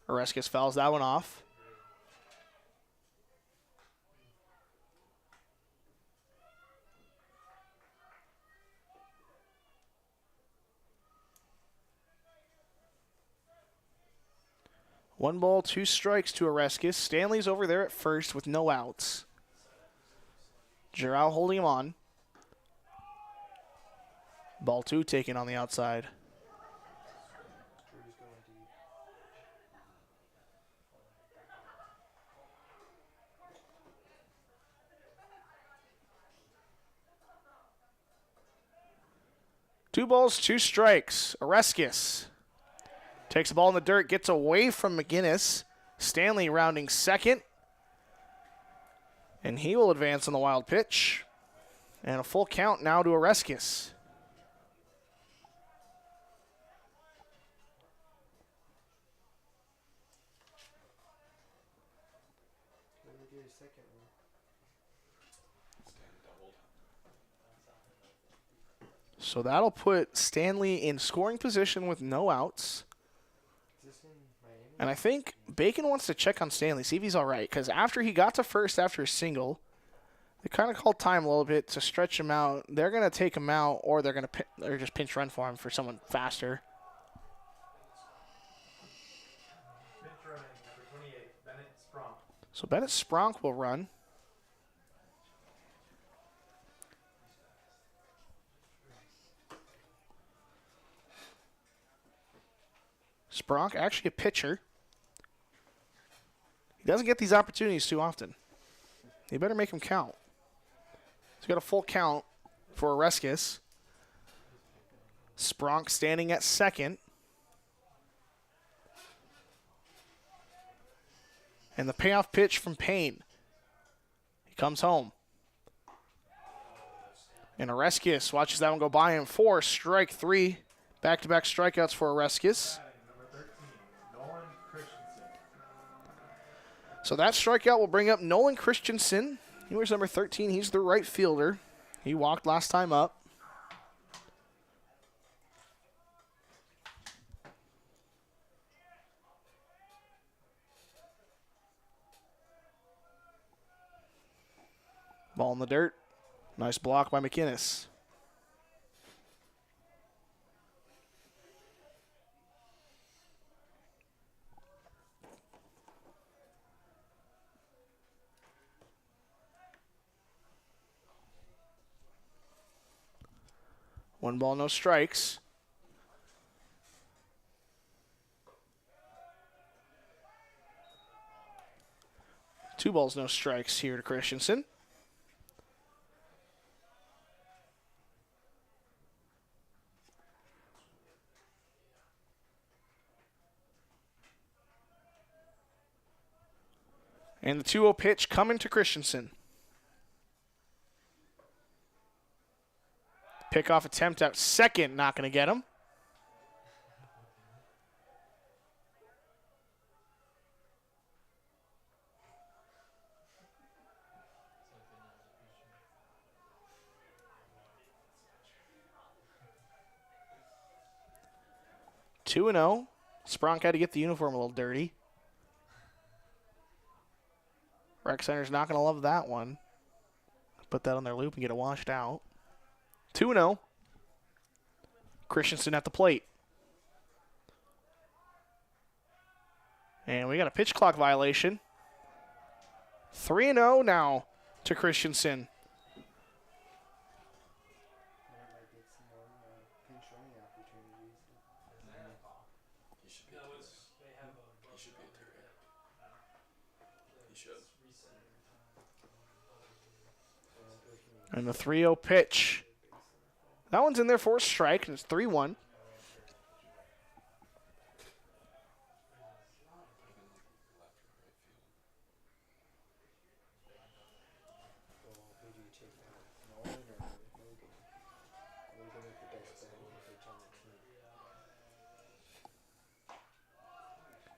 Oreskes fouls that one off. One ball, 2 strikes to Oreskes. Stanley's over there at first with no outs. Giroux holding him on. Ball 2 taken on the outside. Two balls, 2 strikes. Oreskes takes the ball in the dirt, gets away from McGinnis. Stanley rounding second. And he will advance on the wild pitch. And a full count now to Oreskes. So that'll put Stanley in scoring position with no outs. And I think Bacon wants to check on Stanley, see if he's all right. Because after he got to first after a single, they kind of called time a little bit to stretch him out. They're going to take him out, or they're going to just pinch run for him for someone faster. Pinch running, number 28, Bennett Spronk. So Bennett Spronk will run. Spronk, actually a pitcher. He doesn't get these opportunities too often. You better make him count. He's got a full count for Oreskes. Spronk standing at second. And the payoff pitch from Payne. He comes home. And Oreskes watches that one go by him. 4, strike 3. Back-to-back strikeouts for Oreskes. So that strikeout will bring up Nolan Christensen. He wears number 13. He's the right fielder. He walked last time up. Ball in the dirt. Nice block by McInnes. One ball, no strikes. Two balls, no strikes here to Christensen. And the 2-0 pitch coming to Christensen. Pickoff attempt at second, not going to get him. Two and 0. Spronk had to get the uniform a little dirty. Rec Center's not going to love that one. Put that on their loop and get it washed out. 2-0. Christensen at the plate. And we got a pitch clock violation. 3-0 now to Christensen. And the 3-0 pitch. That one's in there for a strike, and it's 3-1.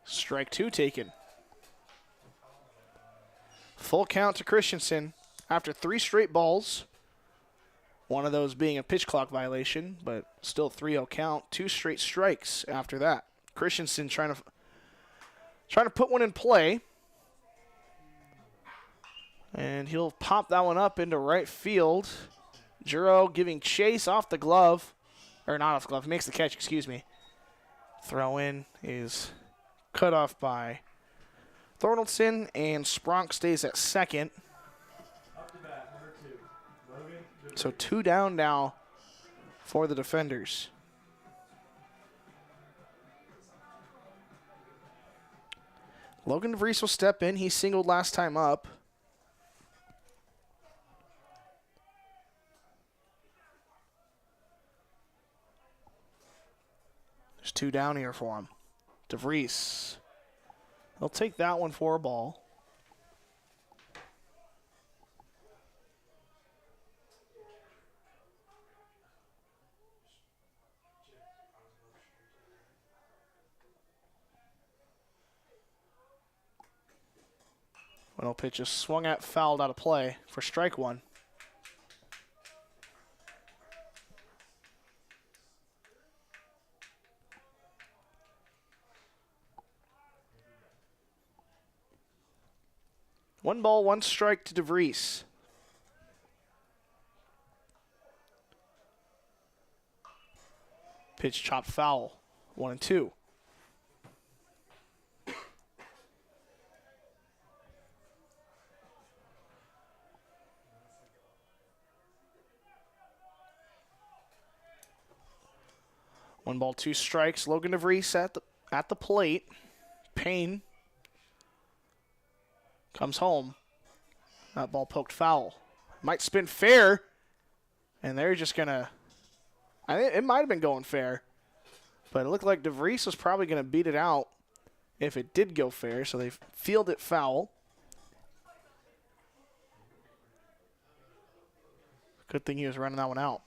Strike 2 taken. Full count to Christensen after 3 straight balls. One of those being a pitch clock violation, but still 3-0 count. 2 straight strikes after that. Christensen trying to put one in play. And he'll pop that one up into right field. Juro giving chase off the glove. Or not off the glove. He makes the catch, excuse me. Throw in is cut off by Thornton, and Spronk stays at second. So 2 down now for the defenders. Logan DeVries will step in. He singled last time up. There's 2 down here for him. DeVries. He'll take that one for a ball. One pitch is swung at, fouled out of play for strike 1. One ball, 1 strike to DeVries. Pitch chopped foul. 1-2. One ball, 2 strikes. Logan DeVries at the plate. Payne comes home. That ball poked foul. Might spin fair. And they're just going to... I think it might have been going fair. But it looked like DeVries was probably going to beat it out if it did go fair. So they field it foul. Good thing he was running that one out.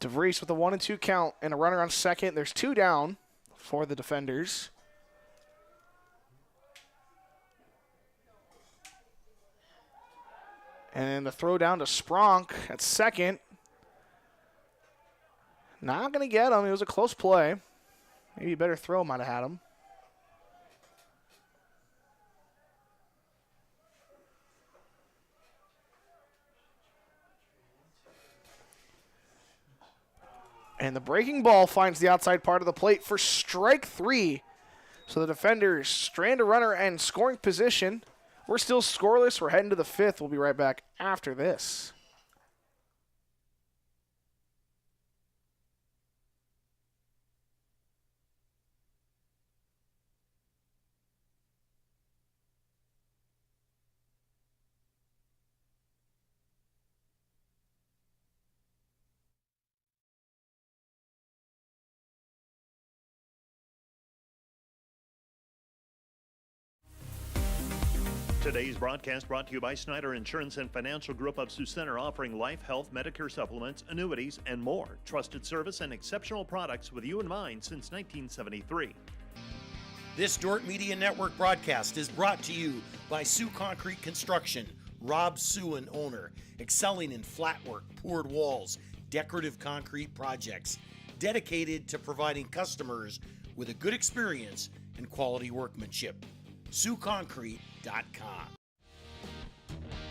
DeVries with a 1-2 count and a runner on second. There's 2 down for the defenders. And the throw down to Spronk at second. Not going to get him. It was a close play. Maybe a better throw might have had him. And the breaking ball finds the outside part of the plate for strike 3. So the defenders strand a runner and scoring position. We're still scoreless. We're heading to the 5th. We'll be right back after this. Today's broadcast brought to you by Snyder Insurance and Financial Group of Sioux Center, offering life, health, Medicare supplements, annuities, and more. Trusted service and exceptional products with you in mind since 1973. This Dordt Media Network broadcast is brought to you by Sioux Concrete Construction. Rob Suen, owner, excelling in flat work, poured walls, decorative concrete projects, dedicated to providing customers with a good experience and quality workmanship. SiouxConcrete.com.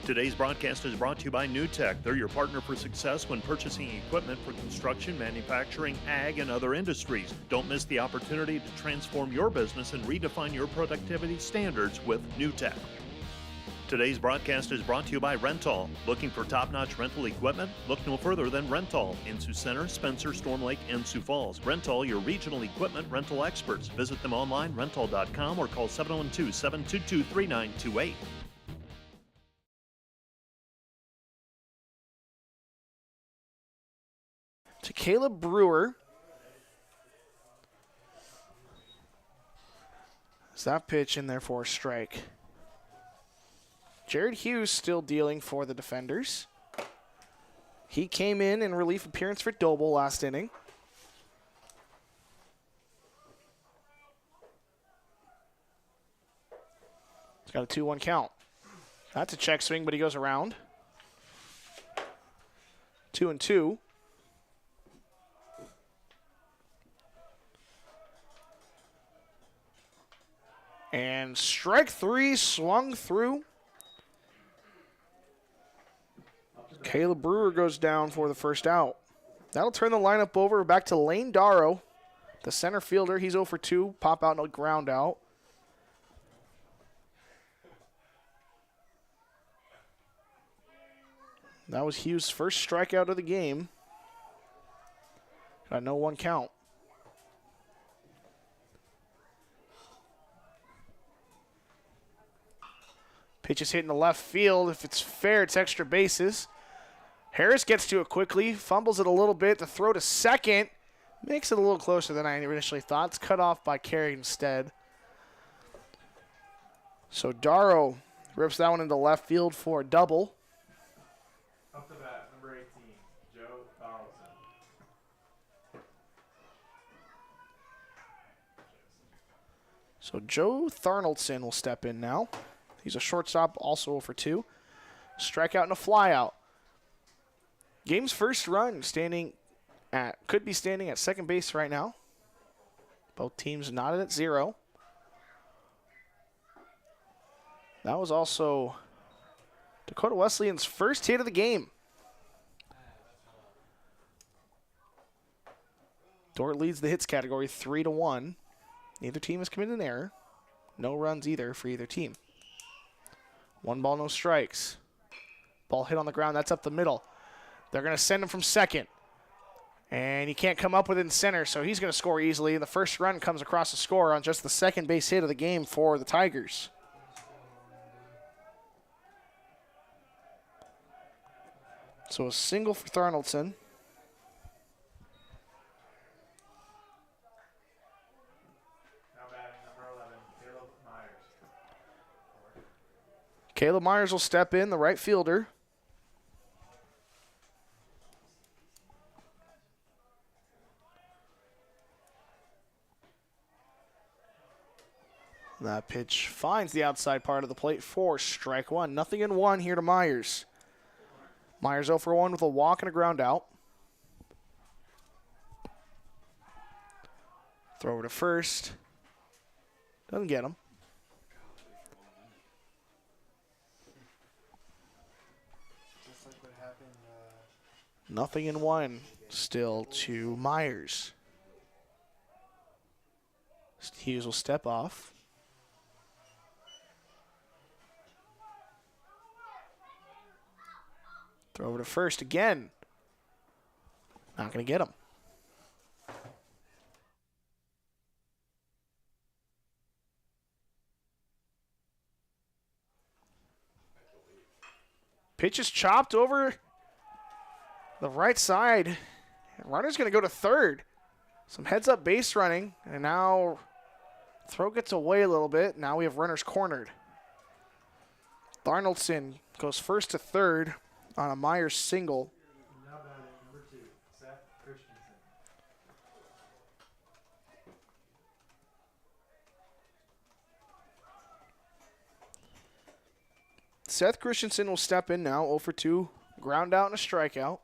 Today's broadcast is brought to you by NewTek. They're your partner for success when purchasing equipment for construction, manufacturing, ag, and other industries. Don't miss the opportunity to transform your business and redefine your productivity standards with NewTek. Today's broadcast is brought to you by Rental. Looking for top-notch rental equipment? Look no further than Rental in Sioux Center, Spencer, Storm Lake, and Sioux Falls. Rental, your regional equipment rental experts. Visit them online, rental.com, or call 712-722-3928. To Caleb Brewer. Is that pitch in there for a strike? Jared Hughes still dealing for the defenders. He came in relief appearance for Doble last inning. He's got a 2-1 count. That's a check swing, but he goes around. 2-2. And strike 3 swung through. Caleb Brewer goes down for the first out. That'll turn the lineup over back to Lane Darrow, the center fielder. He's 0 for 2. Pop out, no ground out. That was Hughes' first strikeout of the game. Got no 1 count. Pitch is hit in the left field. If it's fair, it's extra bases. Harris gets to it quickly, fumbles it a little bit. The throw to second makes it a little closer than I initially thought. It's cut off by Carey instead. So Darrow rips that one into left field for a double. Up to bat, number 18, Joe Donaldson. So Joe Tharnaldson will step in now. He's a shortstop, also 0 for 2. Strikeout and a flyout. Game's first run could be standing at second base right now. Both teams knotted at 0. That was also Dakota Wesleyan's first hit of the game. Dordt leads the hits category 3-1. Neither team has committed an error. No runs either for either team. 1 ball, no strikes. Ball hit on the ground. That's up the middle. They're going to send him from second. And he can't come up with it in center, so he's going to score easily. The first run comes across the score on just the second base hit of the game for the Tigers. So a single for Tharnaldson. Now batting, number 11, Caleb Myers. Caleb Myers will step in, the right fielder. That pitch finds the outside part of the plate for strike 1. 0-1 here to Myers. Myers 0 for 1 with a walk and a ground out. Throw over to first. Doesn't get him. Just like what happened. 0-1 still to Myers. Hughes will step off. Throw over to first again. Not going to get him. Pitch is chopped over the right side. Runner's going to go to third. Some heads-up base running, and now throw gets away a little bit. Now we have runners cornered. Darnoldson goes first to third on a Myers single. Now batting number 2, Seth Christensen. Seth Christensen will step in now, 0 for 2, ground out and a strikeout.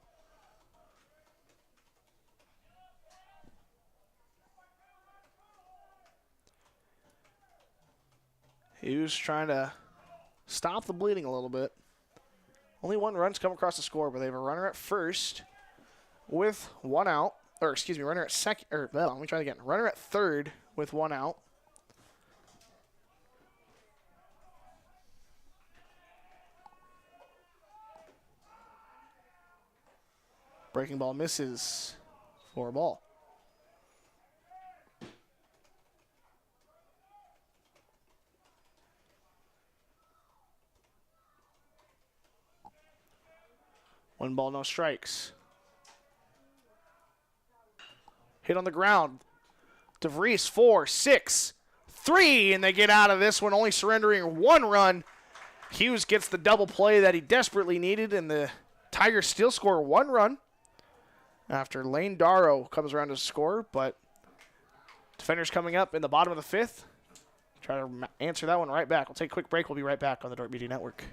He was trying to stop the bleeding a little bit. Only 1 run's come across the score, but they have a runner at first with 1 out. Or, excuse me, runner at second. Or, well, let me try it again. Runner at third with 1 out. Breaking ball misses for a ball. One ball, no strikes. Hit on the ground. DeVries, 4, 6, 3, and they get out of this one, only surrendering 1 run. Hughes gets the double play that he desperately needed, and the Tigers still score 1 run after Lane Darrow comes around to score, but defenders coming up in the bottom of the 5th. Try to answer that one right back. We'll take a quick break. We'll be right back on the Dordt Media Network.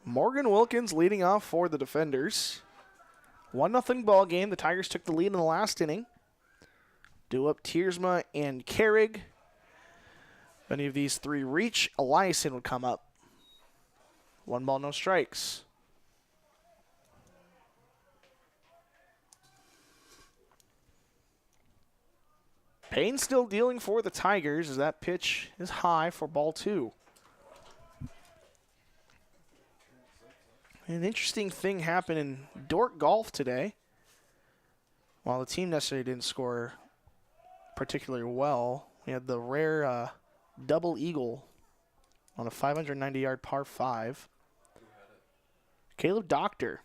Morgan Wilkins leading off for the defenders. 1-0 ball game. The Tigers took the lead in the last inning. Due up Tiersma and Carrig. If any of these 3 reach, Eliason would come up. 1 ball, no strikes. Payne still dealing for the Tigers as that pitch is high for ball 2. An interesting thing happened in Dordt golf today. While the team necessarily didn't score particularly well, we had the rare double eagle on a 590-yard par 5. Caleb Doctor.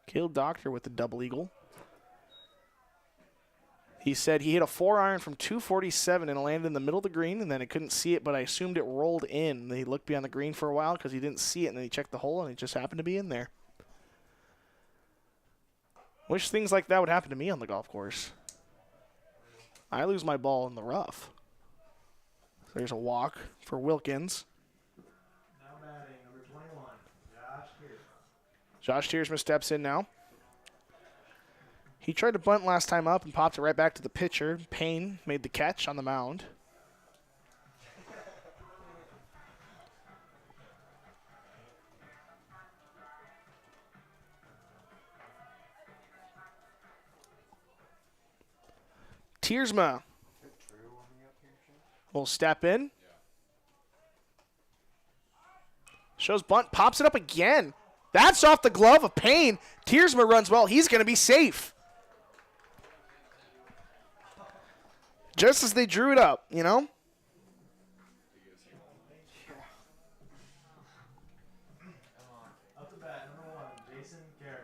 Caleb Doctor with the double eagle. He said he hit a 4-iron from 247 and it landed in the middle of the green, and then he couldn't see it, but I assumed it rolled in. He looked beyond the green for a while because he didn't see it, and then he checked the hole, and it just happened to be in there. Wish things like that would happen to me on the golf course. I lose my ball in the rough. There's a walk for Wilkins. Now batting number 21, Josh Tiersma. Josh Tiersma steps in now. He tried to bunt last time up and popped it right back to the pitcher. Payne made the catch on the mound. Tiersma will step in. Shows bunt, pops it up again. That's off the glove of Payne. Tiersma runs well. He's going to be safe. Just as they drew it up, you know? Up to bat, number 1, Jason Carey.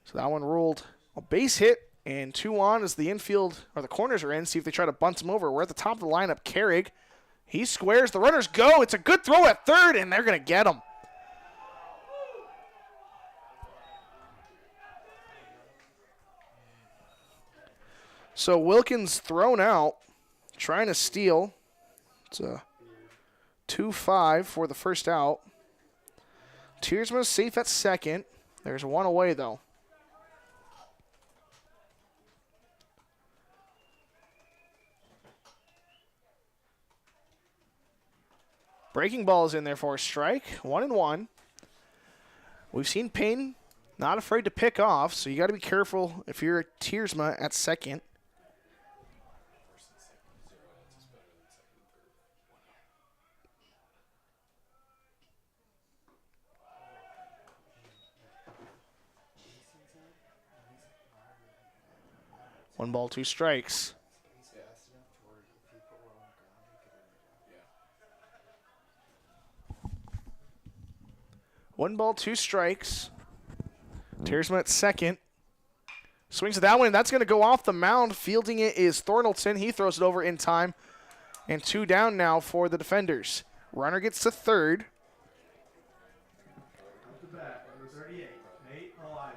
So that one ruled a base hit, and 2 on as the infield, or the corners are in. See if they try to bunt him over. We're at the top of the lineup. Carrig, he squares. The runners go. It's a good throw at third, and they're going to get him. So Wilkins thrown out, trying to steal. It's a 2-5 for the first out. Tiersma safe at second. There's one away, though. Breaking ball is in there for a strike. 1-1. We've seen Payne not afraid to pick off, so you got to be careful if you're a Tiersma at second. One ball, 2 strikes. 1 ball, 2 strikes. Tiersma at second. Swings at that one, and that's going to go off the mound. Fielding it is Thornelson. He throws it over in time. And 2 down now for the defenders. Runner gets to third. Up the bat, number 38, Nate Eliza.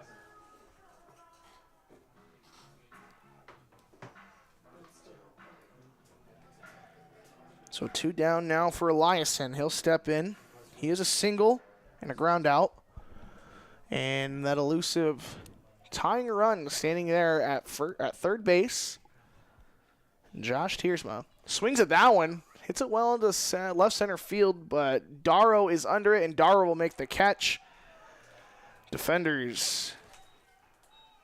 So 2 down now for Eliason. He'll step in. He is a single and a ground out. And that elusive tying run standing there at third base. Josh Tiersma swings at that one. Hits it well into left center field, but Darrow is under it, and Darrow will make the catch. Defenders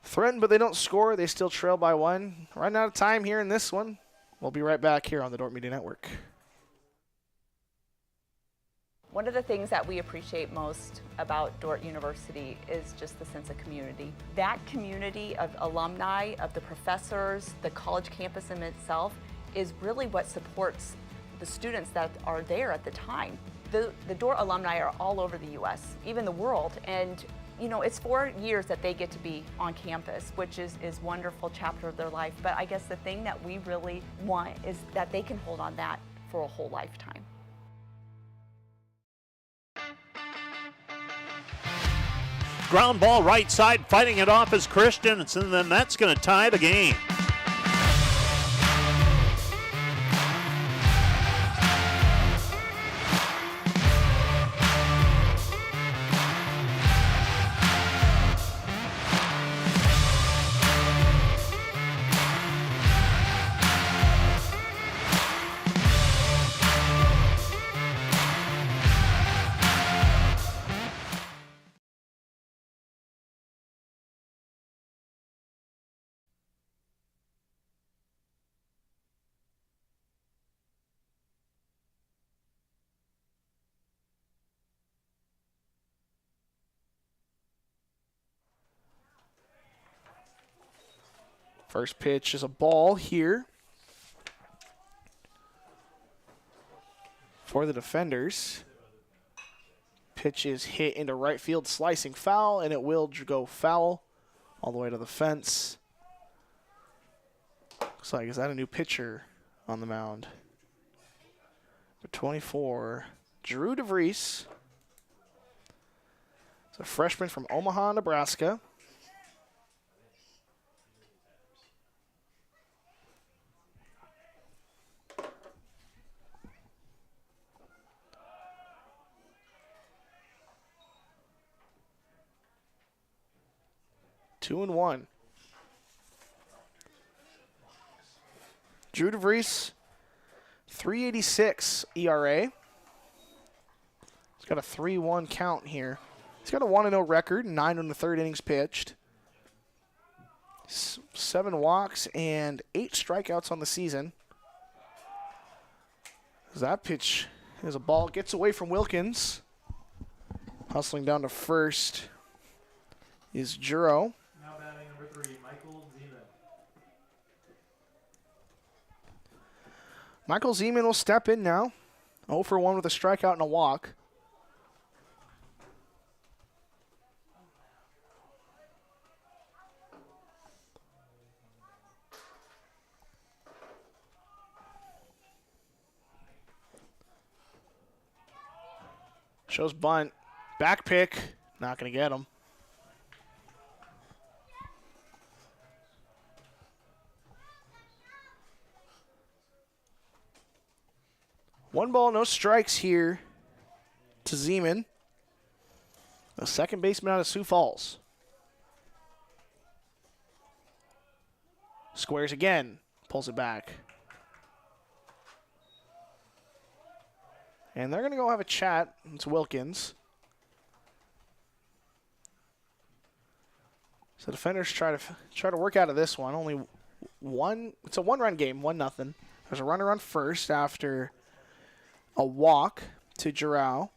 threaten, but they don't score. They still trail by 1. Running out of time here in this one. We'll be right back here on the Dordt Media Network. One of the things that we appreciate most about Dordt University is just the sense of community. That community of alumni, of the professors, the college campus in itself is really what supports the students that are there at the time. The Dordt alumni are all over the U.S., even the world, and you know, it's 4 years that they get to be on campus, which is wonderful chapter of their life. But I guess the thing that we really want is that they can hold on that for a whole lifetime. Ground ball right side, fighting it off is Christensen, and then that's going to tie the game. First pitch is a ball here for the defenders. Pitch is hit into right field, slicing foul, and it will go foul all the way to the fence. Looks like, is that a new pitcher on the mound? For 24, Drew DeVries. It's a freshman from Omaha, Nebraska. Two and one. Drew DeVries, 3.86 ERA. He's got a 3-1 count here. He's got a 1-0 record, 9 in the third innings pitched. 7 walks and 8 strikeouts on the season. As that pitch is a ball, gets away from Wilkins. Hustling down to first is Juro. Now batting number 3, Michael Zeman. Michael Zeman will step in now. 0 for 1 with a strikeout and a walk. Shows bunt. Back pick. Not going to get him. One ball, no strikes here to Zeman, the second baseman out of Sioux Falls. Squares again, pulls it back. And they're going to go have a chat. It's Wilkins. So defenders try to work out of this one. Only one. It's a one-run game, 1-0. There's a runner on first after a walk to Giroux.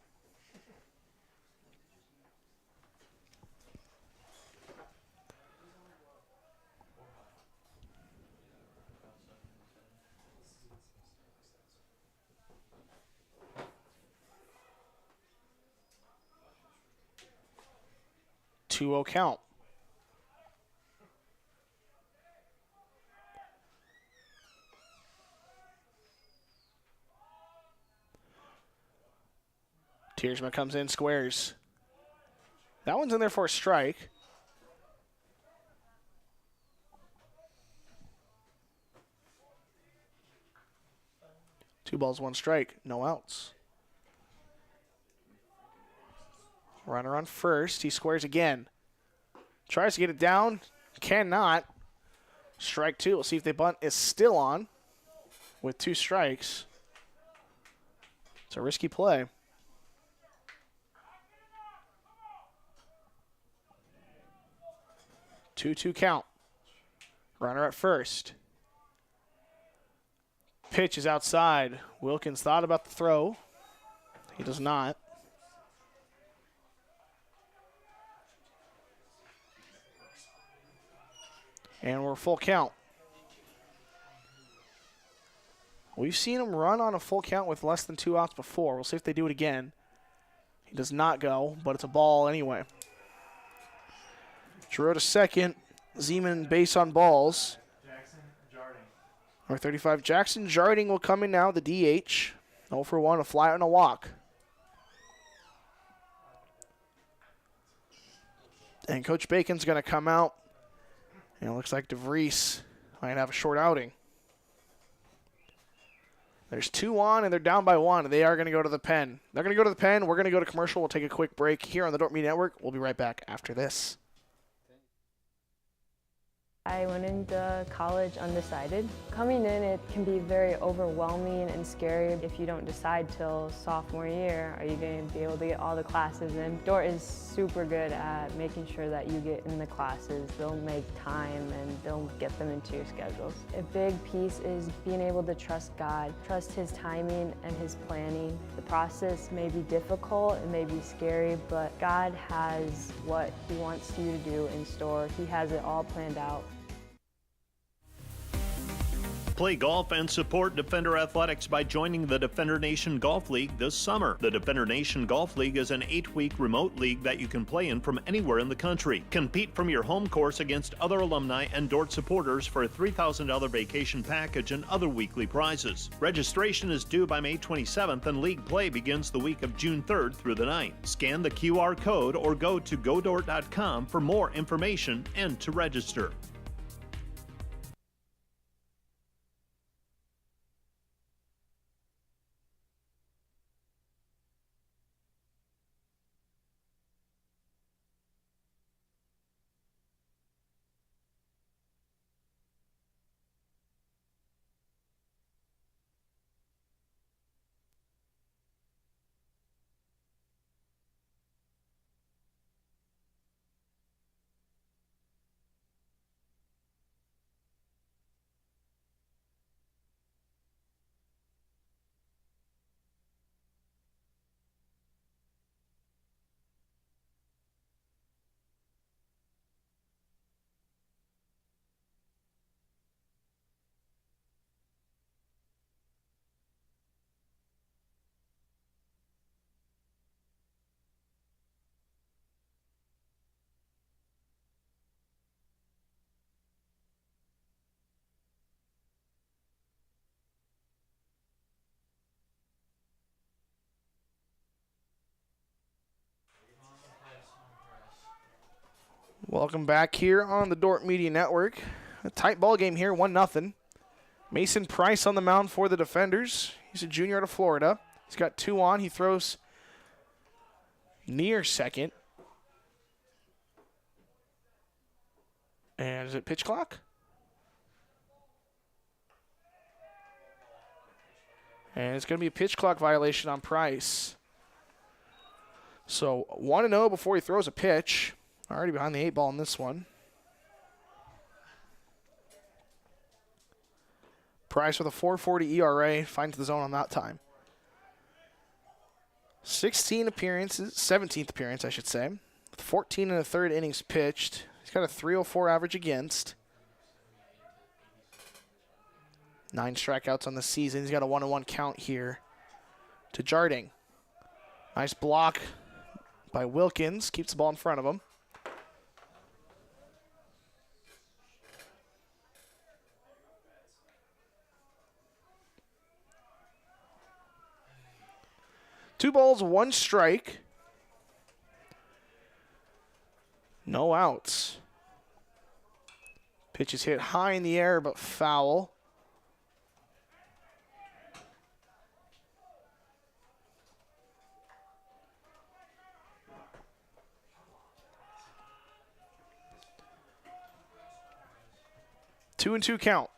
Two-0 count. Tiersma comes in, squares. That one's in there for a strike. Two balls, one strike, no outs. Runner on first, he squares again. Tries to get it down, cannot. Strike two, we'll see if the bunt is still on with two strikes. It's a risky play. 2-2 count. Runner at first. Pitch is outside. Wilkins thought about the throw. He does not. And we're full count. We've seen him run on a full count with less than 2 outs before. We'll see if they do it again. He does not go, but it's a ball anyway. Giroux to second. Zeman base on balls. Jackson Jarding. Number 35, Jackson Jarding will come in now, the DH. 0 for 1, a fly and a walk. And Coach Bacon's going to come out. And it looks like DeVries might have a short outing. There's 2 on, and they're down by 1. They are going to go to the pen. They're going to go to the pen. We're going to go to commercial. We'll take a quick break here on the Dordt Media Network. We'll be right back after this. I went into college undecided. Coming in, it can be very overwhelming and scary. If you don't decide till sophomore year, are you going to be able to get all the classes in? Dordt is super good at making sure that you get in the classes. They'll make time and they'll get them into your schedules. A big piece is being able to trust God, trust His timing and His planning. The process may be difficult, it may be scary, but God has what He wants you to do in store. He has it all planned out. Play golf and support Defender Athletics by joining the Defender Nation Golf League this summer. The Defender Nation Golf League is an 8-week remote league that you can play in from anywhere in the country. Compete from your home course against other alumni and Dordt supporters for a $3,000 vacation package and other weekly prizes. Registration is due by May 27th and league play begins the week of June 3rd through the 9th. Scan the QR code or go to godort.com for more information and to register. Welcome back here on the Dordt Media Network. A tight ball game here, 1-0. Mason Price on the mound for the defenders. He's a junior out of Florida. He's got 2 on. He throws near second. And is it pitch clock? And it's going to be a pitch clock violation on Price. So 1-0 before he throws a pitch. Already behind the 8 ball in this one. Price with a 4.40 ERA finds the zone on that time. 16 appearances, 17th appearance, I should say. 14 and a third innings pitched. He's got a 3.04 average against. 9 strikeouts on the season. He's got a 1-1 count here to Jarding. Nice block by Wilkins. Keeps the ball in front of him. Two balls, 1 strike. No outs. Pitch is hit high in the air, but foul. Two and 2 count.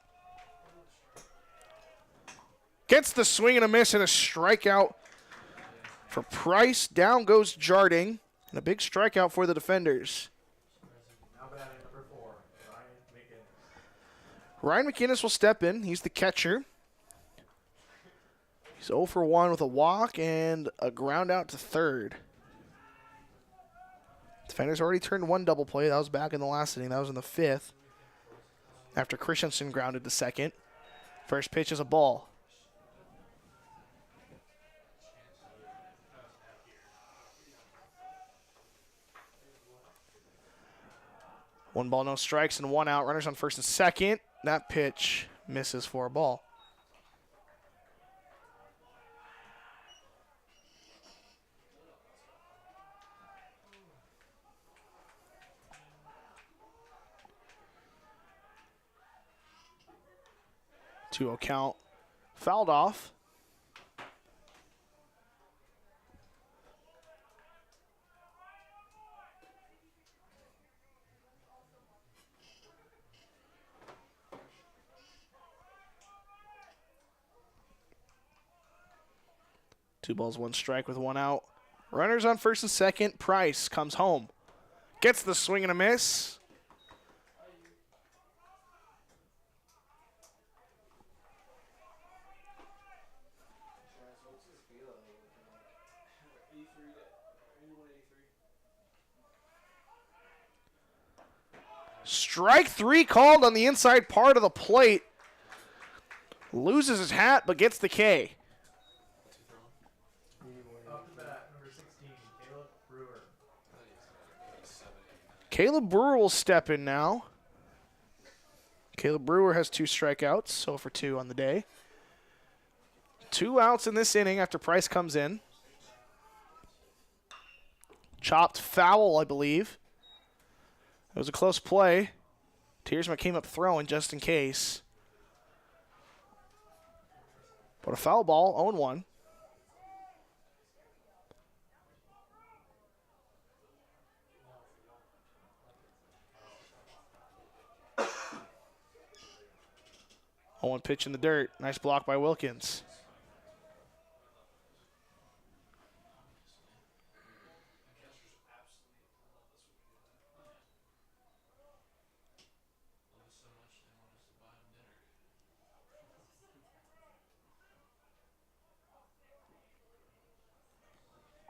Gets the swing and a miss and a strikeout for Price. Down goes Jarding. And a big strikeout for the defenders. Now batting number 4, Ryan McInnes. Ryan McInnes will step in. He's the catcher. He's 0 for 1 with a walk and a ground out to third. Defenders already turned 1 double play. That was back in the last inning. That was in the 5th. After Christensen grounded to second. First pitch is a ball. One ball, no strikes, and 1 out. Runners on first and second. That pitch misses for a ball. Two count. Fouled off. Two balls, 1 strike with 1 out. Runners on first and second. Price comes home. Gets the swing and a miss. Strike 3 called on the inside part of the plate. Loses his hat, but gets the K. Off the bat, number 16, Caleb Brewer. Caleb Brewer will step in now. Caleb Brewer has 2 strikeouts, so for 2 on the day. 2 outs in this inning after Price comes in. Chopped foul, I believe. It was a close play. Tiersma came up throwing just in case. But a foul ball, 0-1. One pitch in the dirt. Nice block by Wilkins.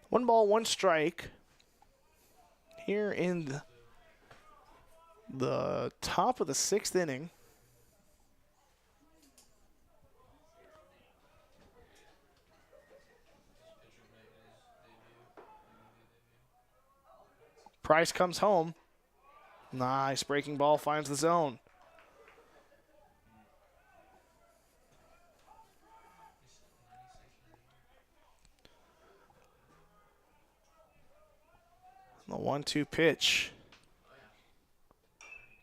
One ball, 1 strike. Here in the top of the 6th inning. Price comes home. Nice breaking ball finds the zone. The 1-2 pitch.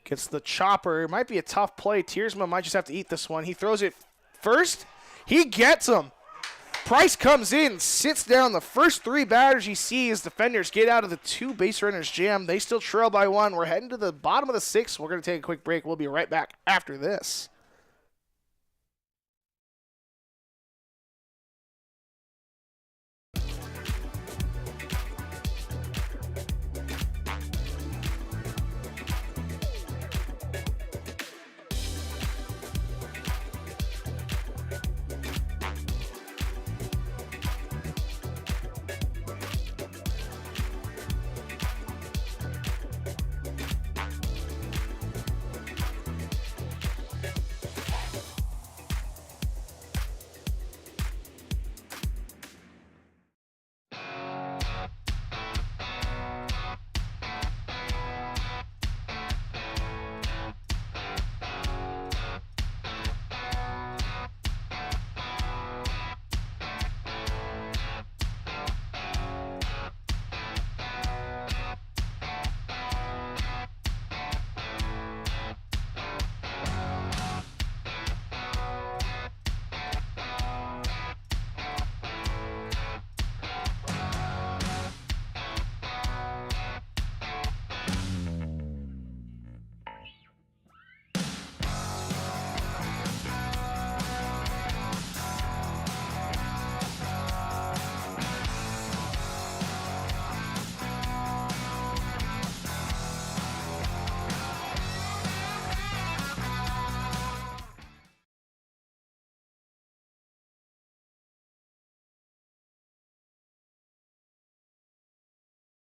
Gets the chopper. It might be a tough play. Tiersma might just have to eat this one. He throws it first. He gets him. Price comes in, sits down. The first 3 batters he sees, defenders get out of the 2 base runners jam. They still trail by 1. We're heading to the bottom of the 6th. We're going to take a quick break. We'll be right back after this.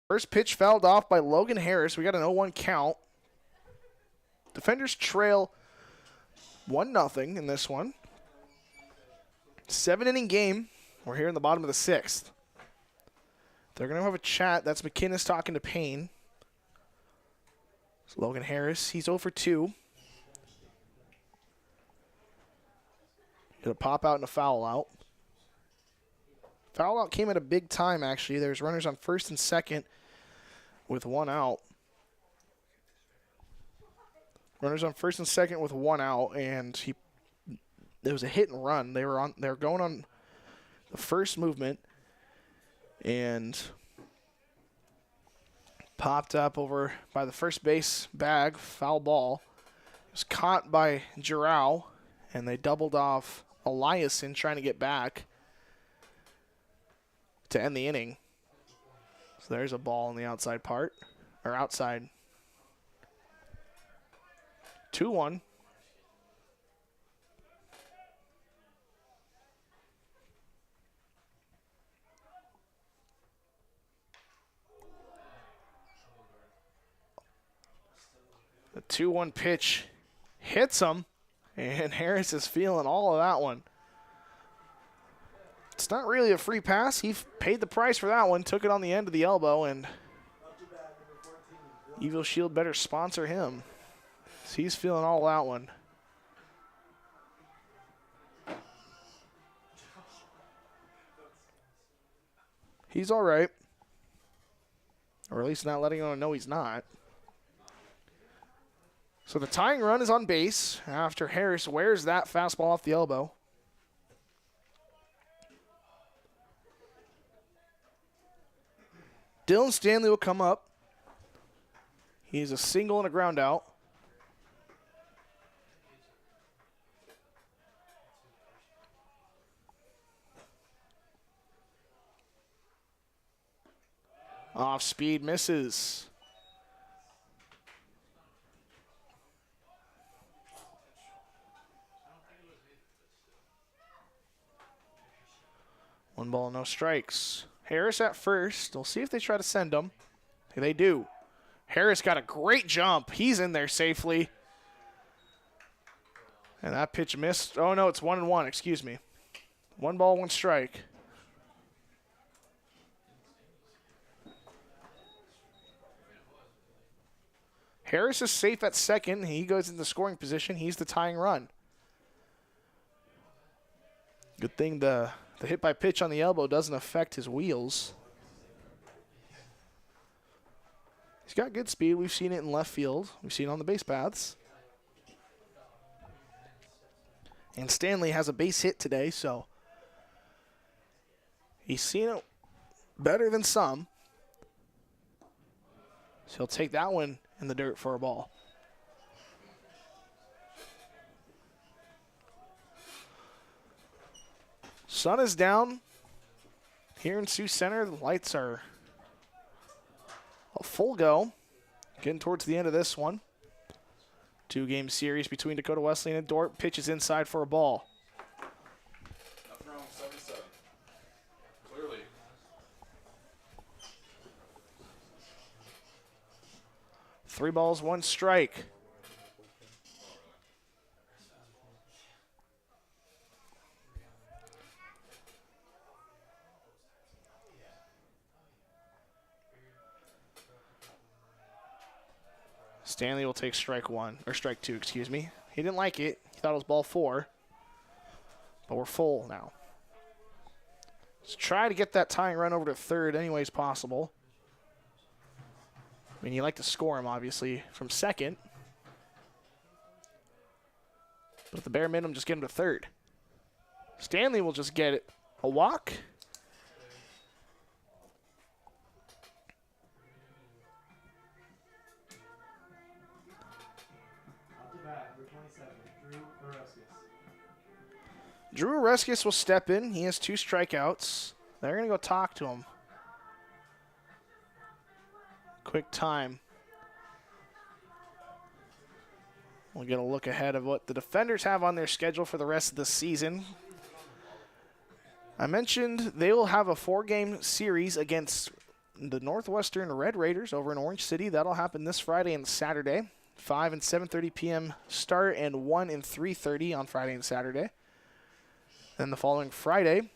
First pitch fouled off by Logan Harris. We got an 0-1 count. Defenders trail 1-0 in this one. 7-inning game. We're here in the bottom of the 6th. They're going to have a chat. That's McKinnis talking to Payne. It's Logan Harris. He's 0 for 2. Going to pop out and a foul out. Foul out came at a big time, actually. There's runners on first and second with 1 out. Runners on first and second with 1 out, and there was a hit and run. They were going on the first movement, and popped up over by the first base bag, foul ball. It was caught by Giroux, and they doubled off Eliason trying to get back to end the inning. So there's a ball on the outside part, or outside. 2-1. The 2-1 pitch hits him, and Harris is feeling all of that one. It's not really a free pass. He paid the price for that one, took it on the end of the elbow, and Evil Shield better sponsor him. So he's feeling all that one. He's all right. Or at least not letting anyone know he's not. So the tying run is on base after Harris wears that fastball off the elbow. Dylan Stanley will come up. He's a single and a ground out. Off speed, misses. One ball, no strikes. Harris at first. We'll see if they try to send him. They do. Harris got a great jump. He's in there safely. And that pitch missed. Oh, no, it's 1-1. Excuse me. 1 ball, 1 strike. Harris is safe at second. He goes into scoring position. He's the tying run. Good thing the hit by pitch on the elbow doesn't affect his wheels. He's got good speed. We've seen it in left field. We've seen it on the base paths. And Stanley has a base hit today, so he's seen it better than some. So he'll take that one in the dirt for a ball. Sun is down here in Sioux Center. The lights are a full go. Getting towards the end of this one. 2-game series between Dakota Wesleyan and Dordt. Pitches inside for a ball. Nothing wrong with 7-7. Clearly. Three balls, one strike. Stanley will take strike one, or strike two, excuse me. He didn't like it. He thought it was ball 4. But we're full now. Let's try to get that tying run over to third any ways possible. I mean, you like to score him, obviously, from second. But at the bare minimum, just get him to third. Stanley will just get it. A walk. Drew Oreskes will step in. He has 2 strikeouts. They're going to go talk to him. Quick time. We'll get a look ahead of what the defenders have on their schedule for the rest of the season. I mentioned they will have a 4-game series against the Northwestern Red Raiders over in Orange City. That'll happen this Friday and Saturday. 5 and 7:30 p.m. start and 1 and 3:30 on Friday and Saturday. Then the following Friday,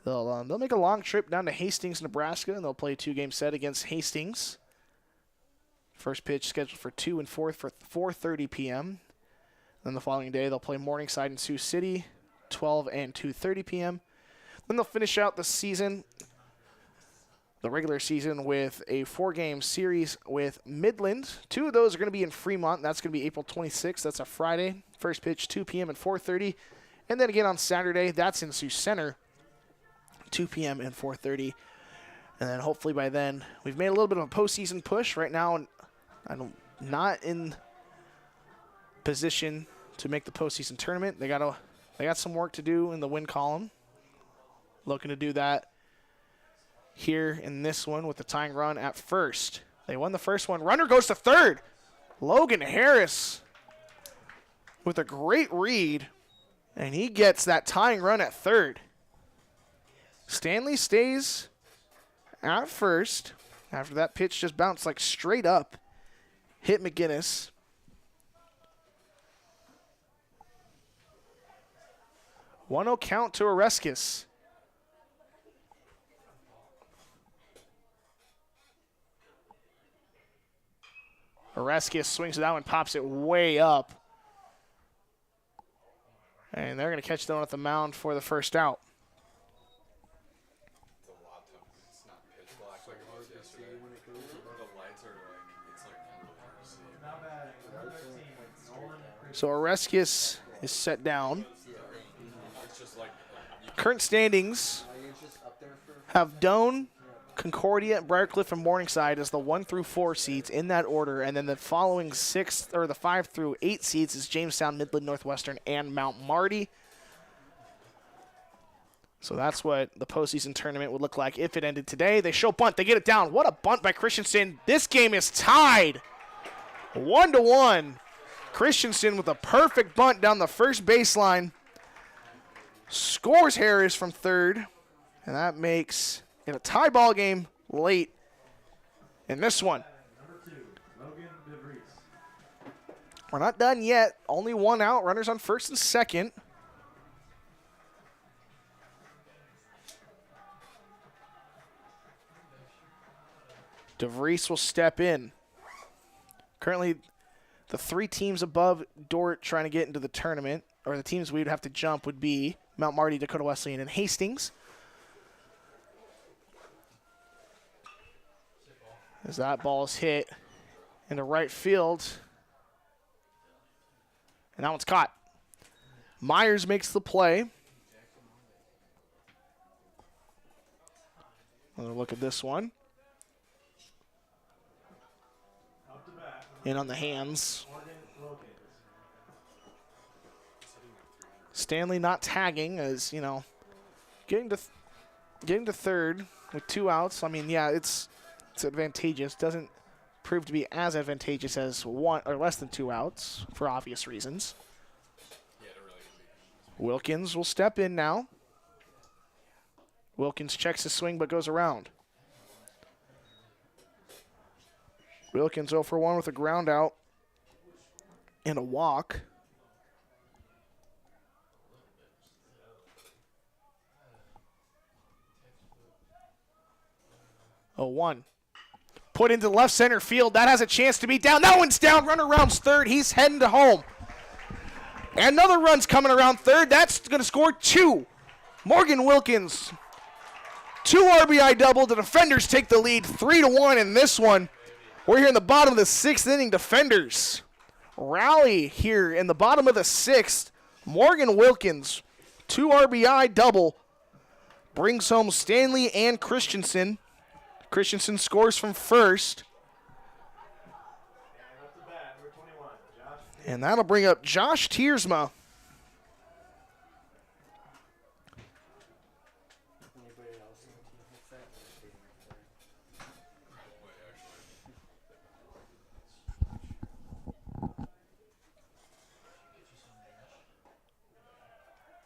they'll make a long trip down to Hastings, Nebraska, and they'll play a 2-game set against Hastings. First pitch scheduled for 2 and 4 for 4:30 p.m. Then the following day, they'll play Morningside and Sioux City, 12 and 2:30 p.m. Then they'll finish out the season, the regular season, with a 4-game series with Midland. 2 of those are going to be in Fremont. That's going to be April 26th. That's a Friday. First pitch, 2 p.m. and 4:30. And then again on Saturday, that's in Sioux Center, 2 p.m. and 4:30. And then hopefully by then, we've made a little bit of a postseason push. Right now, I'm not in position to make the postseason tournament. They got some work to do in the win column. Looking to do that here in this one with the tying run at first. They won the first one. Runner goes to third. Logan Harris with a great read. And he gets that tying run at third. Stanley stays at first after that pitch just bounced like straight up. Hit McGinnis. One-oh count to Oreskes. Oreskes swings it out and pops it way up. And they're going to catch that one at the mound for the first out. So Oreskes is set down. Current standings have Doane, Concordia, Briarcliff, and Morningside as the 1 through 4 seeds in that order, and then the following 6th or the 5 through 8 seeds is Jamestown, Midland, Northwestern, and Mount Marty. So that's what the postseason tournament would look like if it ended today. They show bunt. They get it down. What a bunt by Christensen. This game is tied 1-1. Christensen with a perfect bunt down the first baseline. Scores Harris from third, and that makes in a tie ball game late in this one. We're not done yet. Only 1 out. Runners on first and second. DeVries will step in. Currently, the 3 teams above Dordt trying to get into the tournament, or the teams we would have to jump, would be Mount Marty, Dakota Wesleyan, and Hastings. As that ball is hit into right field. And that one's caught. Myers makes the play. Another look at this one. In on the hands. Stanley not tagging as, getting to third with 2 outs. I mean, yeah, it's advantageous. Doesn't prove to be as advantageous as 1 or less than 2 outs for obvious reasons. Wilkins will step in now. Wilkins checks his swing but goes around. Wilkins 0 for 1 with a ground out and a walk. Oh, 1. Put into left center field. That has a chance to be down. That one's down. Runner rounds third. He's heading to home. And another run's coming around third. That's going to score 2. Morgan Wilkins. 2 RBI double. The Defenders take the lead 3-1 in this one. We're here in the bottom of the 6th inning. Defenders rally here in the bottom of the 6th. Morgan Wilkins, 2 RBI double. Brings home Stanley and Christensen. Christensen scores from first. And that'll bring up Josh Tiersma.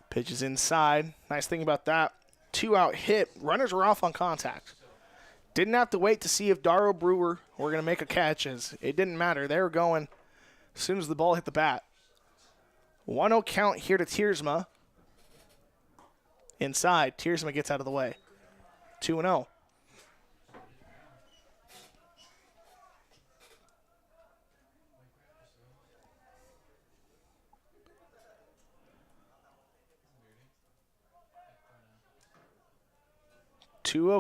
Pitches inside. Nice thing about that. 2-out hit. Runners were off on contact. Didn't have to wait to see if Darrow Brewer were going to make a catch, as it didn't matter. They were going as soon as the ball hit the bat. 1-0 count here to Tiersma. Inside. Tiersma gets out of the way. 2-0.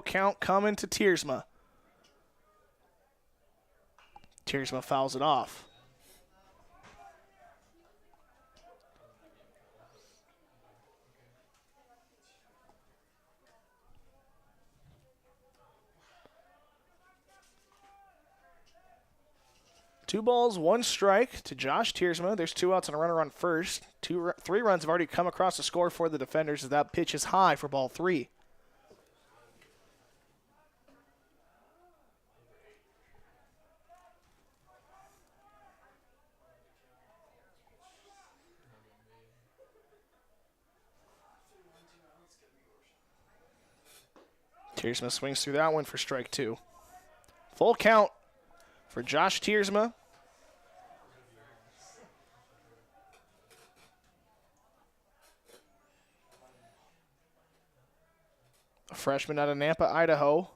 Count coming to Tiersma. Tiersma fouls it off. Two balls, 1 strike to Josh Tiersma. There's 2 outs and a runner on first. 3 runs have already come across the score for the Defenders as that pitch is high for ball 3. Tiersma swings through that one for strike 2. Full count for Josh Tiersma. A freshman out of Nampa, Idaho.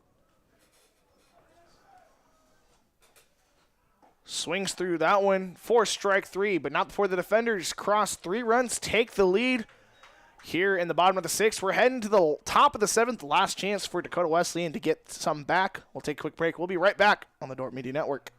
Swings through that one for strike 3, but not before the Defenders cross 3 runs, take the lead. Here in the bottom of the 6th, we're heading to the top of the 7th. Last chance for Dakota Wesleyan to get some back. We'll take a quick break. We'll be right back on the Dordt Media Network.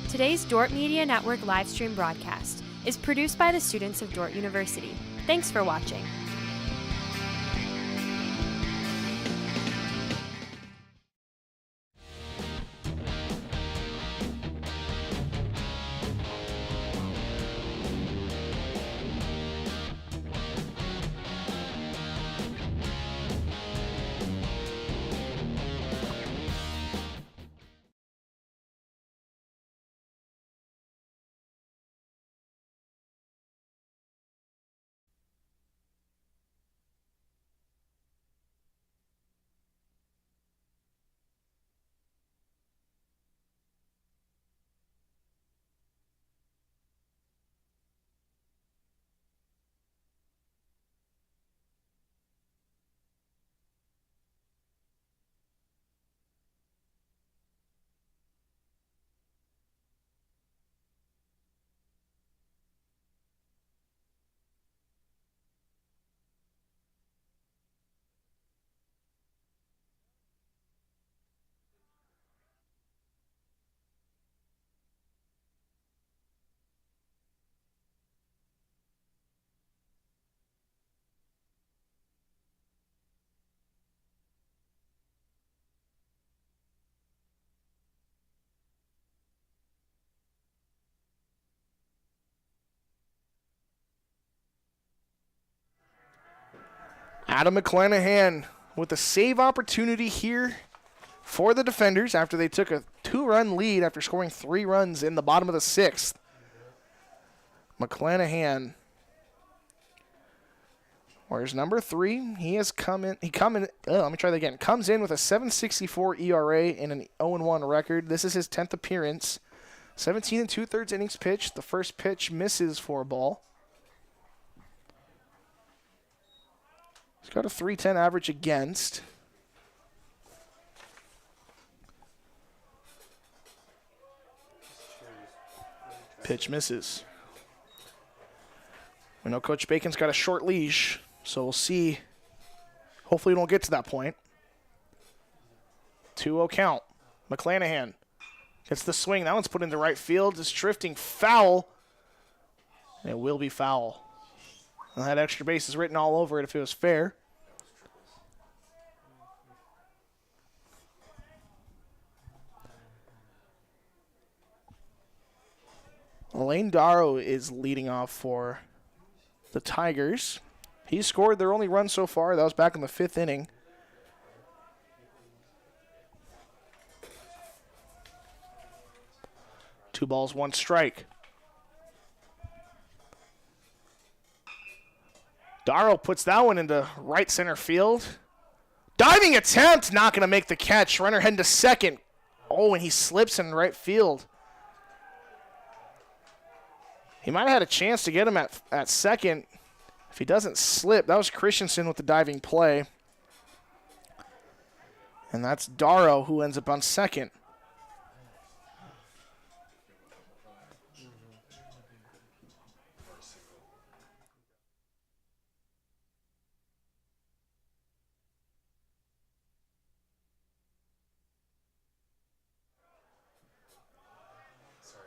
Today's Dordt Media Network livestream broadcast is produced by the students of Dordt University. Thanks for watching. Adam McClanahan with a save opportunity here for the defenders after they took a 2-run lead after scoring 3 runs in the bottom of the 6th. McClanahan, where's number 3? He has come in. Let me try that again. Comes in with a 7.64 ERA and an 0-1 record. This is his 10th appearance. 17 2/3 innings pitched. The first pitch misses for a ball. He's got a 3.10 average against. Pitch misses. We know Coach Bacon's got a short leash, so we'll see. Hopefully we don't get to that point. 2-0 count. McClanahan gets the swing. That one's put into right field. It's drifting foul. And it will be foul. And that extra base is written all over it if it was fair. Lane Darrow is leading off for the Tigers. He scored their only run so far. That was back in the 5th inning. Two balls, one strike. Darrow puts that one into right center field. Diving attempt, not going to make the catch. Runner heading to second. Oh, and he slips in right field. He might have had a chance to get him at second if he doesn't slip. That was Christensen with the diving play. And that's Darrow who ends up on second.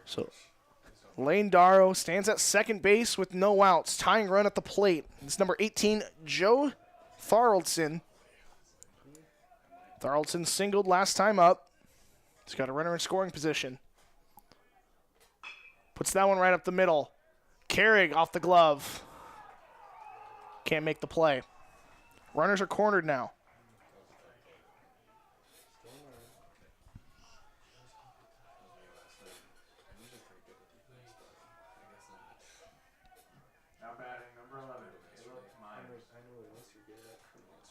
So Lane Darrow stands at second base with no outs. Tying run at the plate. It's number 18, Joe Thoraldson. Thoraldson singled last time up. He's got a runner in scoring position. Puts that one right up the middle. Carrig off the glove. Can't make the play. Runners are cornered now.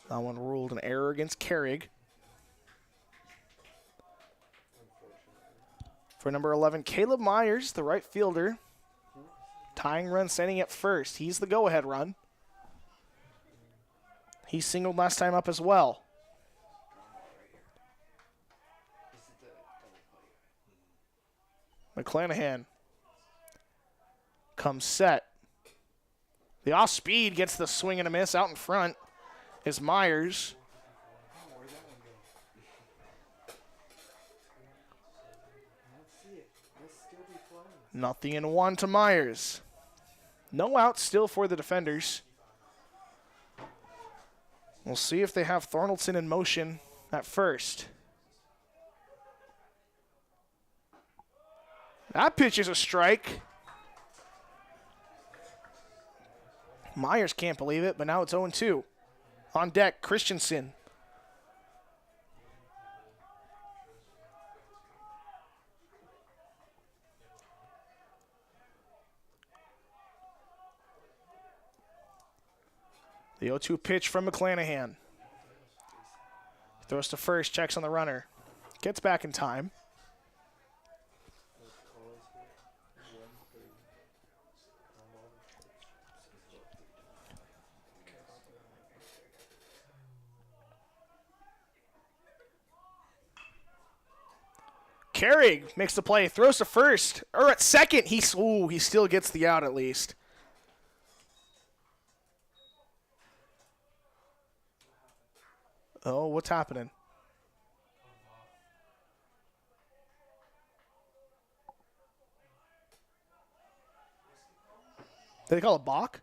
That one ruled an error against Carrig. For number 11, Caleb Myers, the right fielder. Tying run standing at first. He's the go-ahead run. He singled last time up as well. McClanahan comes set. The off-speed gets the swing and a miss out in front. Is Myers. Nothing in one to Myers. No out still for the defenders. We'll see if they have Thornaldson in motion at first. That pitch is a strike. Myers can't believe it, but now it's 0-2. On deck, Christensen. The 0-2 pitch from McClanahan. Throws to first, checks on the runner. Gets back in time. Carrig makes the play, throws to first, or at second. He still gets the out at least. Oh, what's happening? Did they call a balk?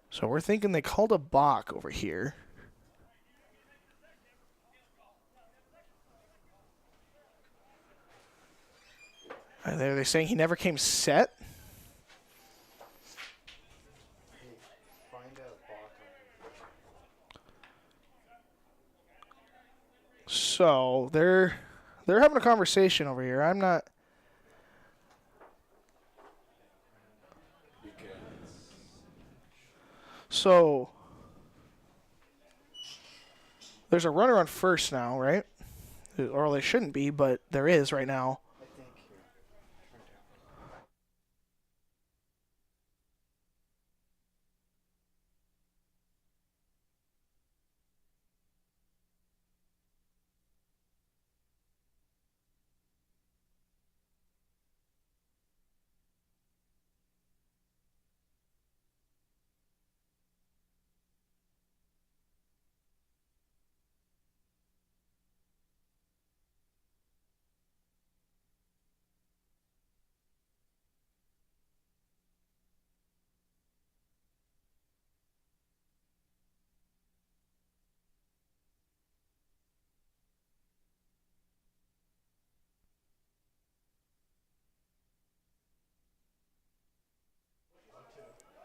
So we're thinking they called a balk over here. Are they saying he never came set? Find a balk on So they're having a conversation over here. I'm not. So there's a runner on first now, right? Or they shouldn't be, but there is right now. I think here.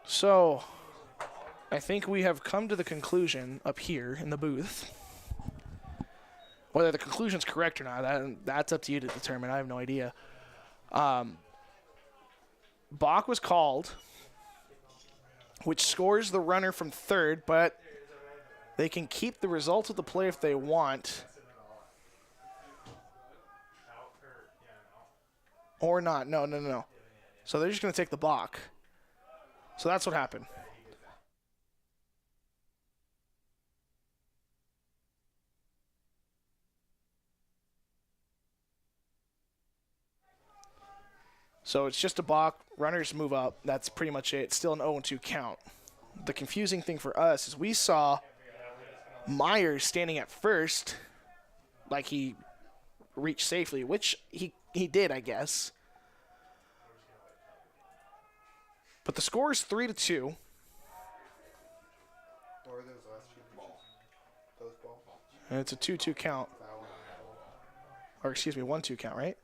So I think we have come to the conclusion up here in the booth. Whether the conclusion's correct or not, that's up to you to determine. I have no idea. Bach was called, which scores the runner from third, but they can keep the results of the play if they want. Or not. No. So they're just going to take the Bach. So that's what happened. So it's just a balk. Runners move up. That's pretty much it. It's still an 0-2 count. The confusing thing for us is we saw Myers standing at first like he reached safely, which he did, I guess. But the score is 3-2. Or those last two pitches. Those balls. And it's a 2-2 count. Or excuse me, 1-2 count, right?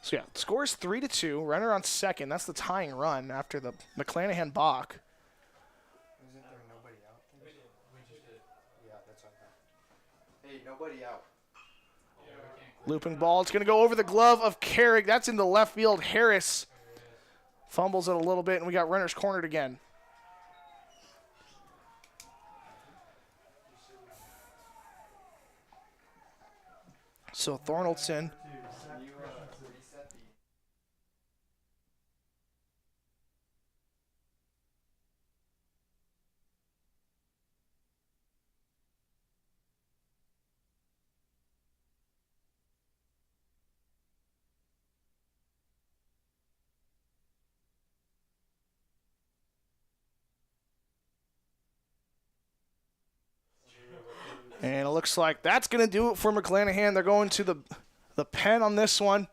So yeah, the score is 3-2. Runner on second. That's the tying run after the McClanahan balk. Isn't there nobody out? Yeah, that's what I thought. Hey, nobody out. Looping ball. It's going to go over the glove of Carrick. That's into left field. Harris fumbles it a little bit, and we got runners cornered again. So Thornaldson. And it looks like that's going to do it for McClanahan. They're going to the pen on this one.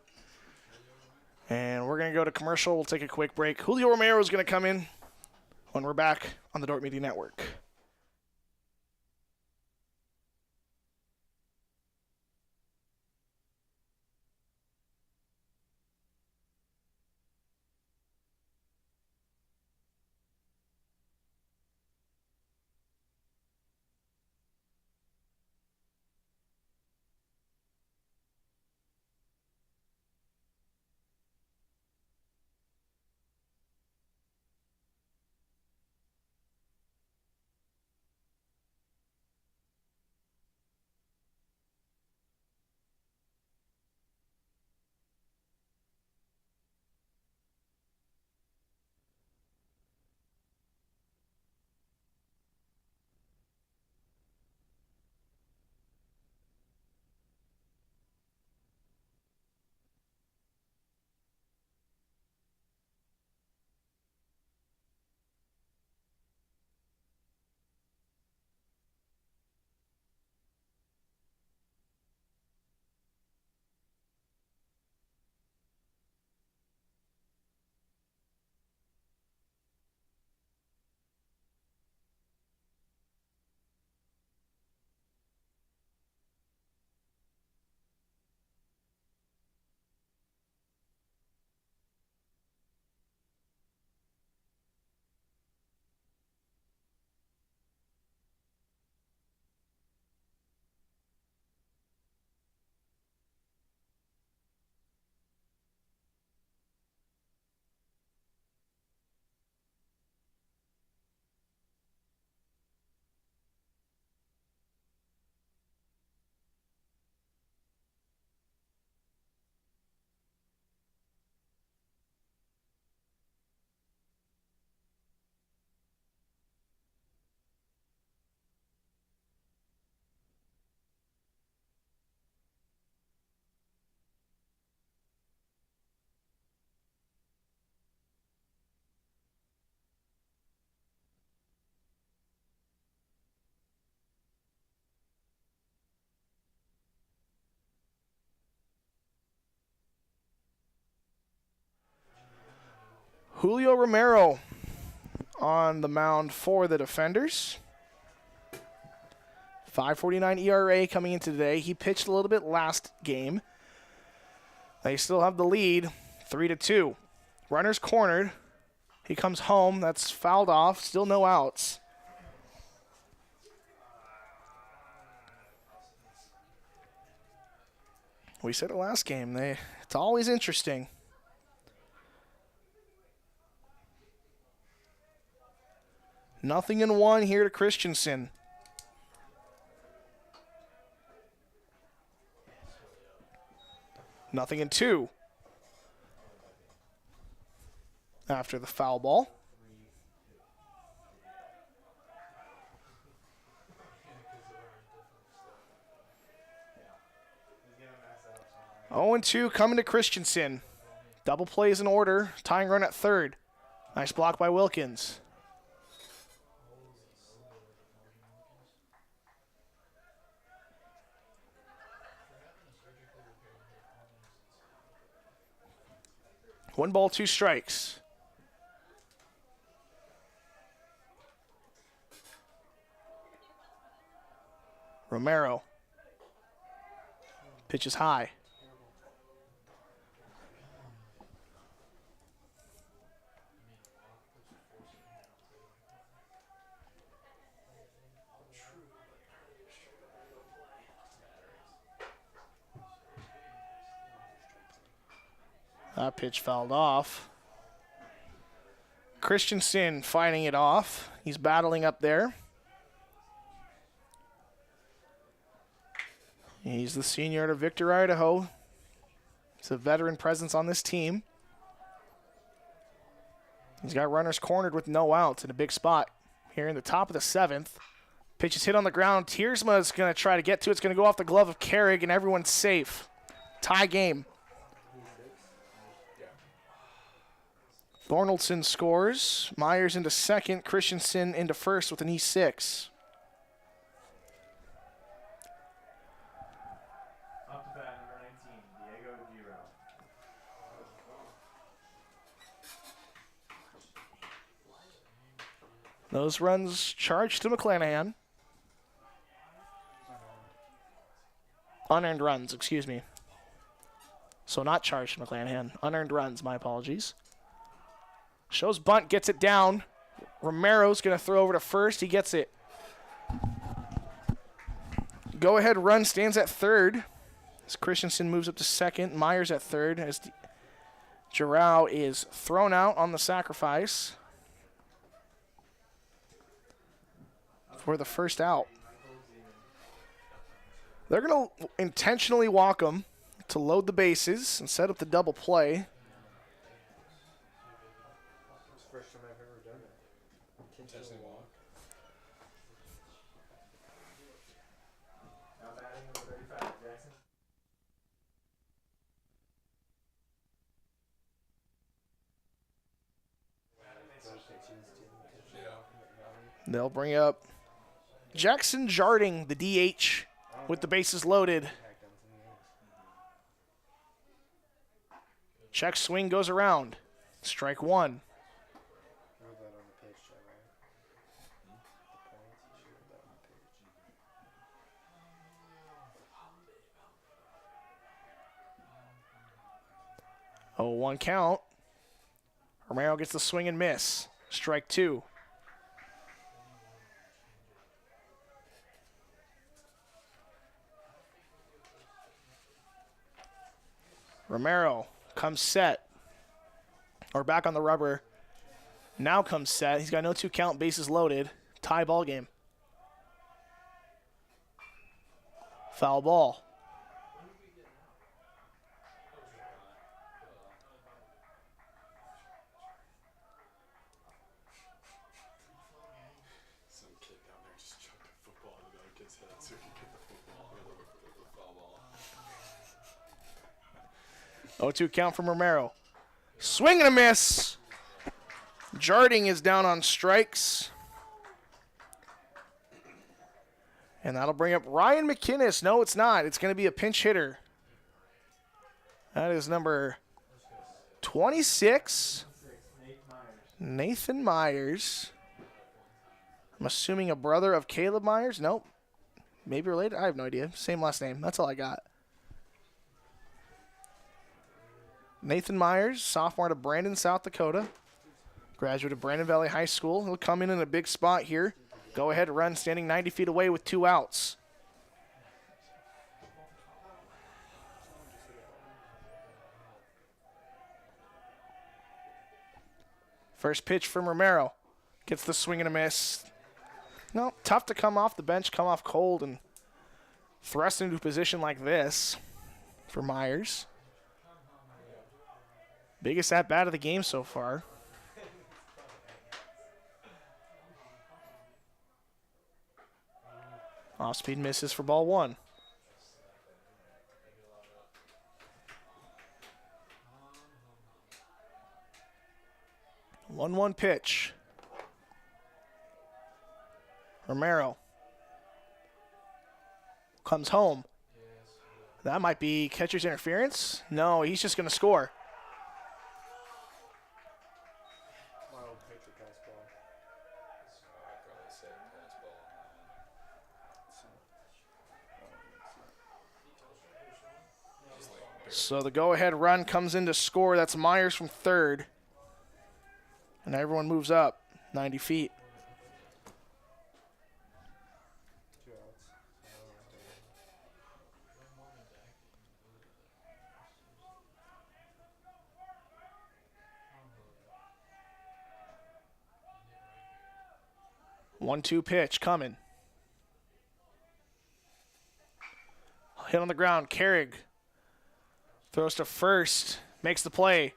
And we're going to go to commercial. We'll take a quick break. Julio Romero is going to come in when we're back on the Dordt Media Network. Julio Romero on the mound for the Defenders. 5.49 ERA coming into today. He pitched a little bit last game. They still have the lead, 3-2. Runners cornered. He comes home. That's fouled off. Still no outs. We said it last game. It's always interesting. Nothing in one here to Christensen. Nothing in two. After the foul ball. Oh, 0-2 coming to Christensen. Double plays in order. Tying run at third. Nice block by Wilkins. One ball, two strikes. Romero. Pitches high. That pitch fouled off. Christensen fighting it off. He's battling up there. He's the senior out of Victor, Idaho. He's a veteran presence on this team. He's got runners cornered with no outs in a big spot here in the top of the seventh. Pitch is hit on the ground. Tiersma is going to try to get to it. It's going to go off the glove of Carrig, and everyone's safe. Tie game. Thornelson scores. Myers into second. Christensen into first with an E6. Up to bat, number 19, Diego Giro. Those runs charged to McClanahan. Unearned runs, excuse me. So not charged to McClanahan. Unearned runs, my apologies. Shows bunt, gets it down. Romero's going to throw over to first. He gets it. Go-ahead run stands at third. As Christensen moves up to second. Myers at third. As Giroux is thrown out on the sacrifice for the first out. They're going to intentionally walk him to load the bases and set up the double play. First time I've ever done it. Intentional walk. Now batting number 35, Jackson. They'll bring up Jackson Jarding, the DH, with the bases loaded. Check swing goes around. Strike one. 0-1 count. Romero gets the swing and miss. Strike two. Romero comes set. Or back on the rubber. Now comes set. He's got no 2 count, bases loaded. Tie ball game. Foul ball. Some kid down there just chucked a football into the other kid's head so he could get the football. The foul ball. 0-2 count from Romero. Swing and a miss. Jarding is down on strikes. And that'll bring up Ryan McInnes. No, it's not. It's going to be a pinch hitter. That is number 26. Nathan Myers. I'm assuming a brother of Caleb Myers. Nope. Maybe related. I have no idea. Same last name. That's all I got. Nathan Myers, sophomore out of Brandon, South Dakota. Graduate of Brandon Valley High School. He'll come in a big spot here. Go ahead, run, standing 90 feet away with 2 outs. First pitch from Romero. Gets the swing and a miss. No, tough to come off the bench, come off cold, and thrust into a position like this for Myers. Biggest at-bat of the game so far. Off-speed misses for ball 1. One pitch. Romero comes home. That might be catcher's interference. No, he's just going to score. So the go-ahead run comes in to score. That's Myers from third. And everyone moves up 90 feet. One-two pitch coming. Hit on the ground. Carrig throws to first. Makes the play.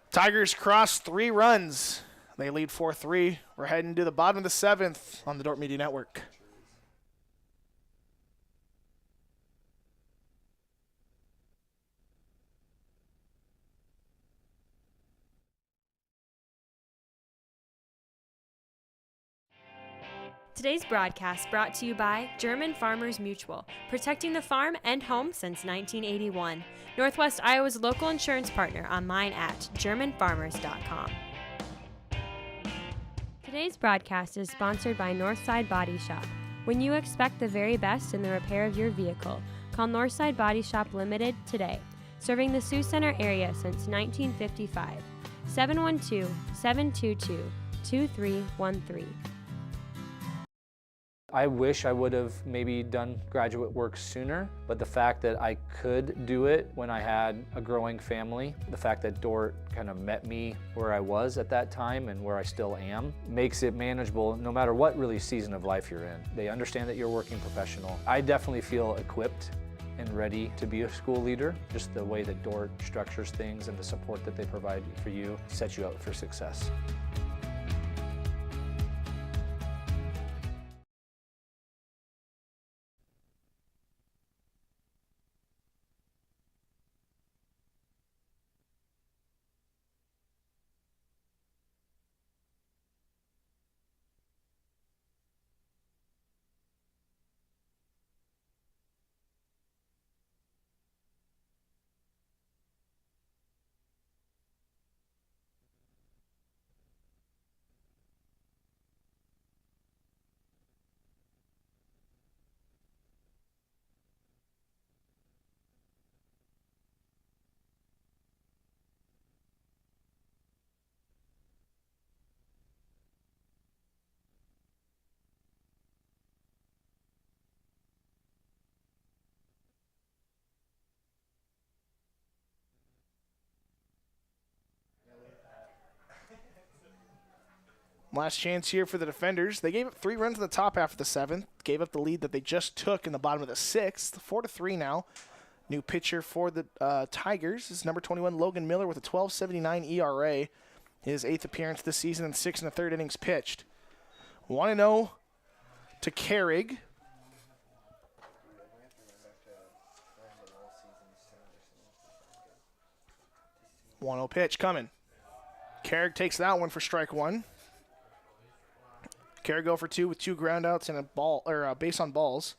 Tigers cross 3 runs. They lead 4-3. We're heading to the bottom of the 7th on the Dordt Media Network. Today's broadcast brought to you by German Farmers Mutual, protecting the farm and home since 1981. Northwest Iowa's local insurance partner, online at germanfarmers.com. Today's broadcast is sponsored by Northside Body Shop. When you expect the very best in the repair of your vehicle, call Northside Body Shop Limited today, serving the Sioux Center area since 1955. 712-722-2313. I wish I would have maybe done graduate work sooner, but the fact that I could do it when I had a growing family, the fact that Dordt kind of met me where I was at that time and where I still am, makes it manageable no matter what really season of life you're in. They understand that you're a working professional. I definitely feel equipped and ready to be a school leader. Just the way that Dordt structures things and the support that they provide for you sets you up for success. Last chance here for the defenders. They gave up 3 runs in the top half of the 7th. Gave up the lead that they just took in the bottom of the 6th. 4-3 now. New pitcher for the Tigers is number 21, Logan Miller, with a 12.79 ERA. His 8th appearance this season and 6 1/3 innings pitched. 1-0 to Carrig. 1-0 pitch coming. Carrig takes that one for strike 1. Carrig go for 2 with 2 groundouts and a base on balls.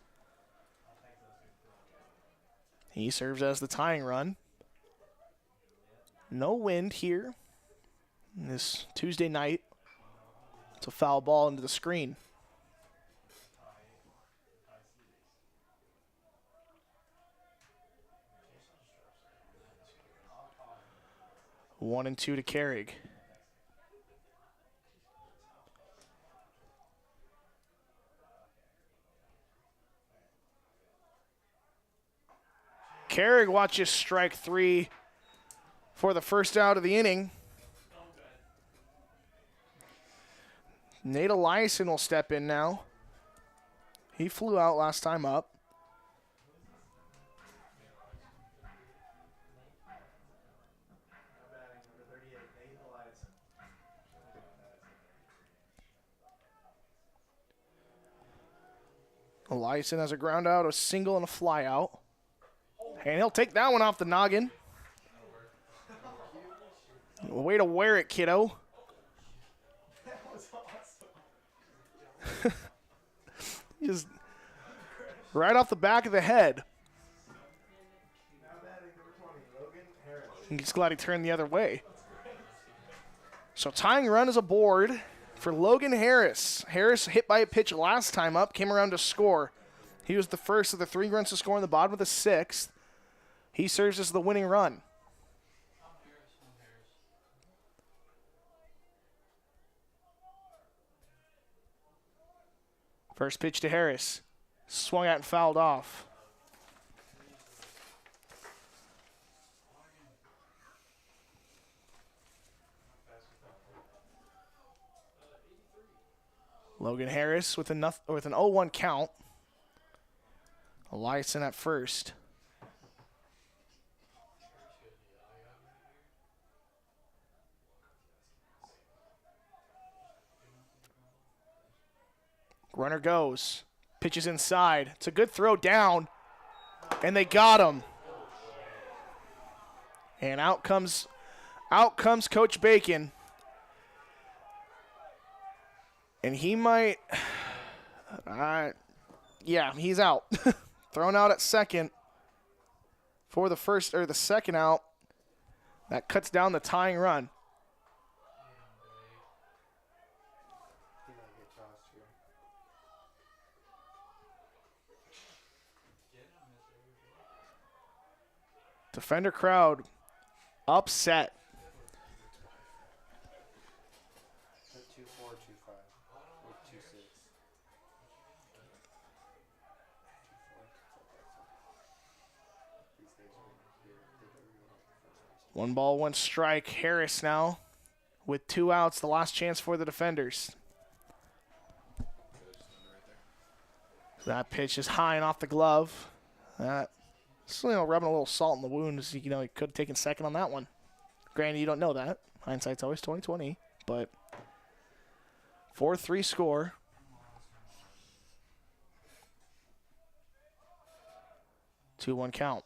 He serves as the tying run. No wind here. this Tuesday night. It's a foul ball into the screen. One and two to Carrig. Carrig watches strike three for the first out of the inning. Nate Eliason will step in now. He flew out last time up. Eliason has a ground out, a single, and a fly out. And he'll take that one off the noggin. Way to wear it, kiddo. Just right off the back of the head. I'm just glad he turned the other way. So tying run is aboard for Logan Harris. Harris hit by a pitch last time up, came around to score. He was the first of the 3 runs to score in the bottom of the 6th. He serves as the winning run. First pitch to Harris. Swung at and fouled off. Logan Harris with an 0-1 count. Eliason at first. Runner goes. Pitches inside. It's a good throw down. And they got him. And out comes Coach Bacon. And he might, yeah, he's out. Thrown out at second for the second out. That cuts down the tying run. Defender crowd upset. 2-4, 2-5, or 2-6. One ball, one strike. Harris now with 2 outs. The last chance for the defenders. That pitch is high and off the glove. That, rubbing a little salt in the wound. He could have taken second on that one. Granted, you don't know that. Hindsight's always 20/20, but 4-3 score. Two 2-1 count.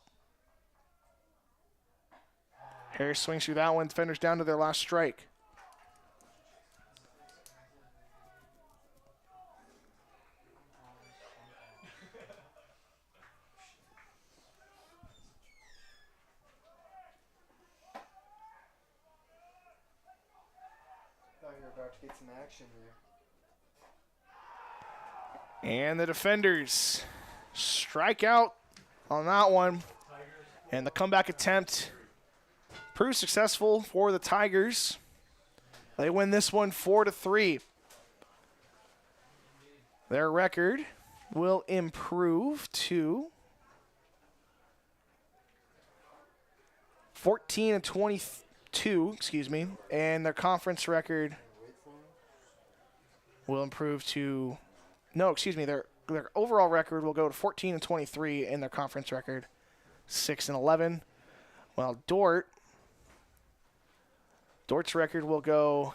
Harris swings through that one. Defenders down to their last strike. Thought you were about to get some action there. And the defenders strike out on that one. And the comeback attempt proves successful for the Tigers. They win this one 4-3. Their record will improve to 14-22, and their conference record will improve to their overall record will go to 14-23, and their conference record 6-11. While Dort's record will go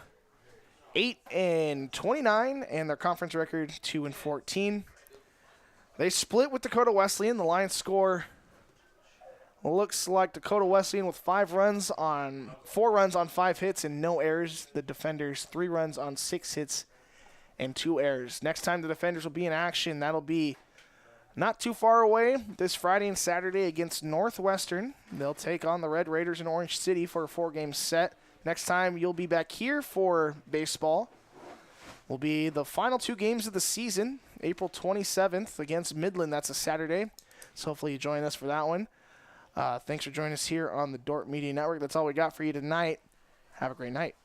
8-29, and their conference record 2-14. They split with Dakota Wesleyan. The Lions score looks like Dakota Wesleyan with 4 runs on 5 hits and no errors. The defenders 3 runs on 6 hits and 2 errors. Next time the defenders will be in action, that'll be not too far away this Friday and Saturday against Northwestern. They'll take on the Red Raiders in Orange City for a 4-game set. Next time you'll be back here for baseball will be the final 2 games of the season, April 27th against Midland. That's a Saturday. So hopefully you join us for that one. Thanks for joining us here on the Dordt Media Network. That's all we got for you tonight. Have a great night.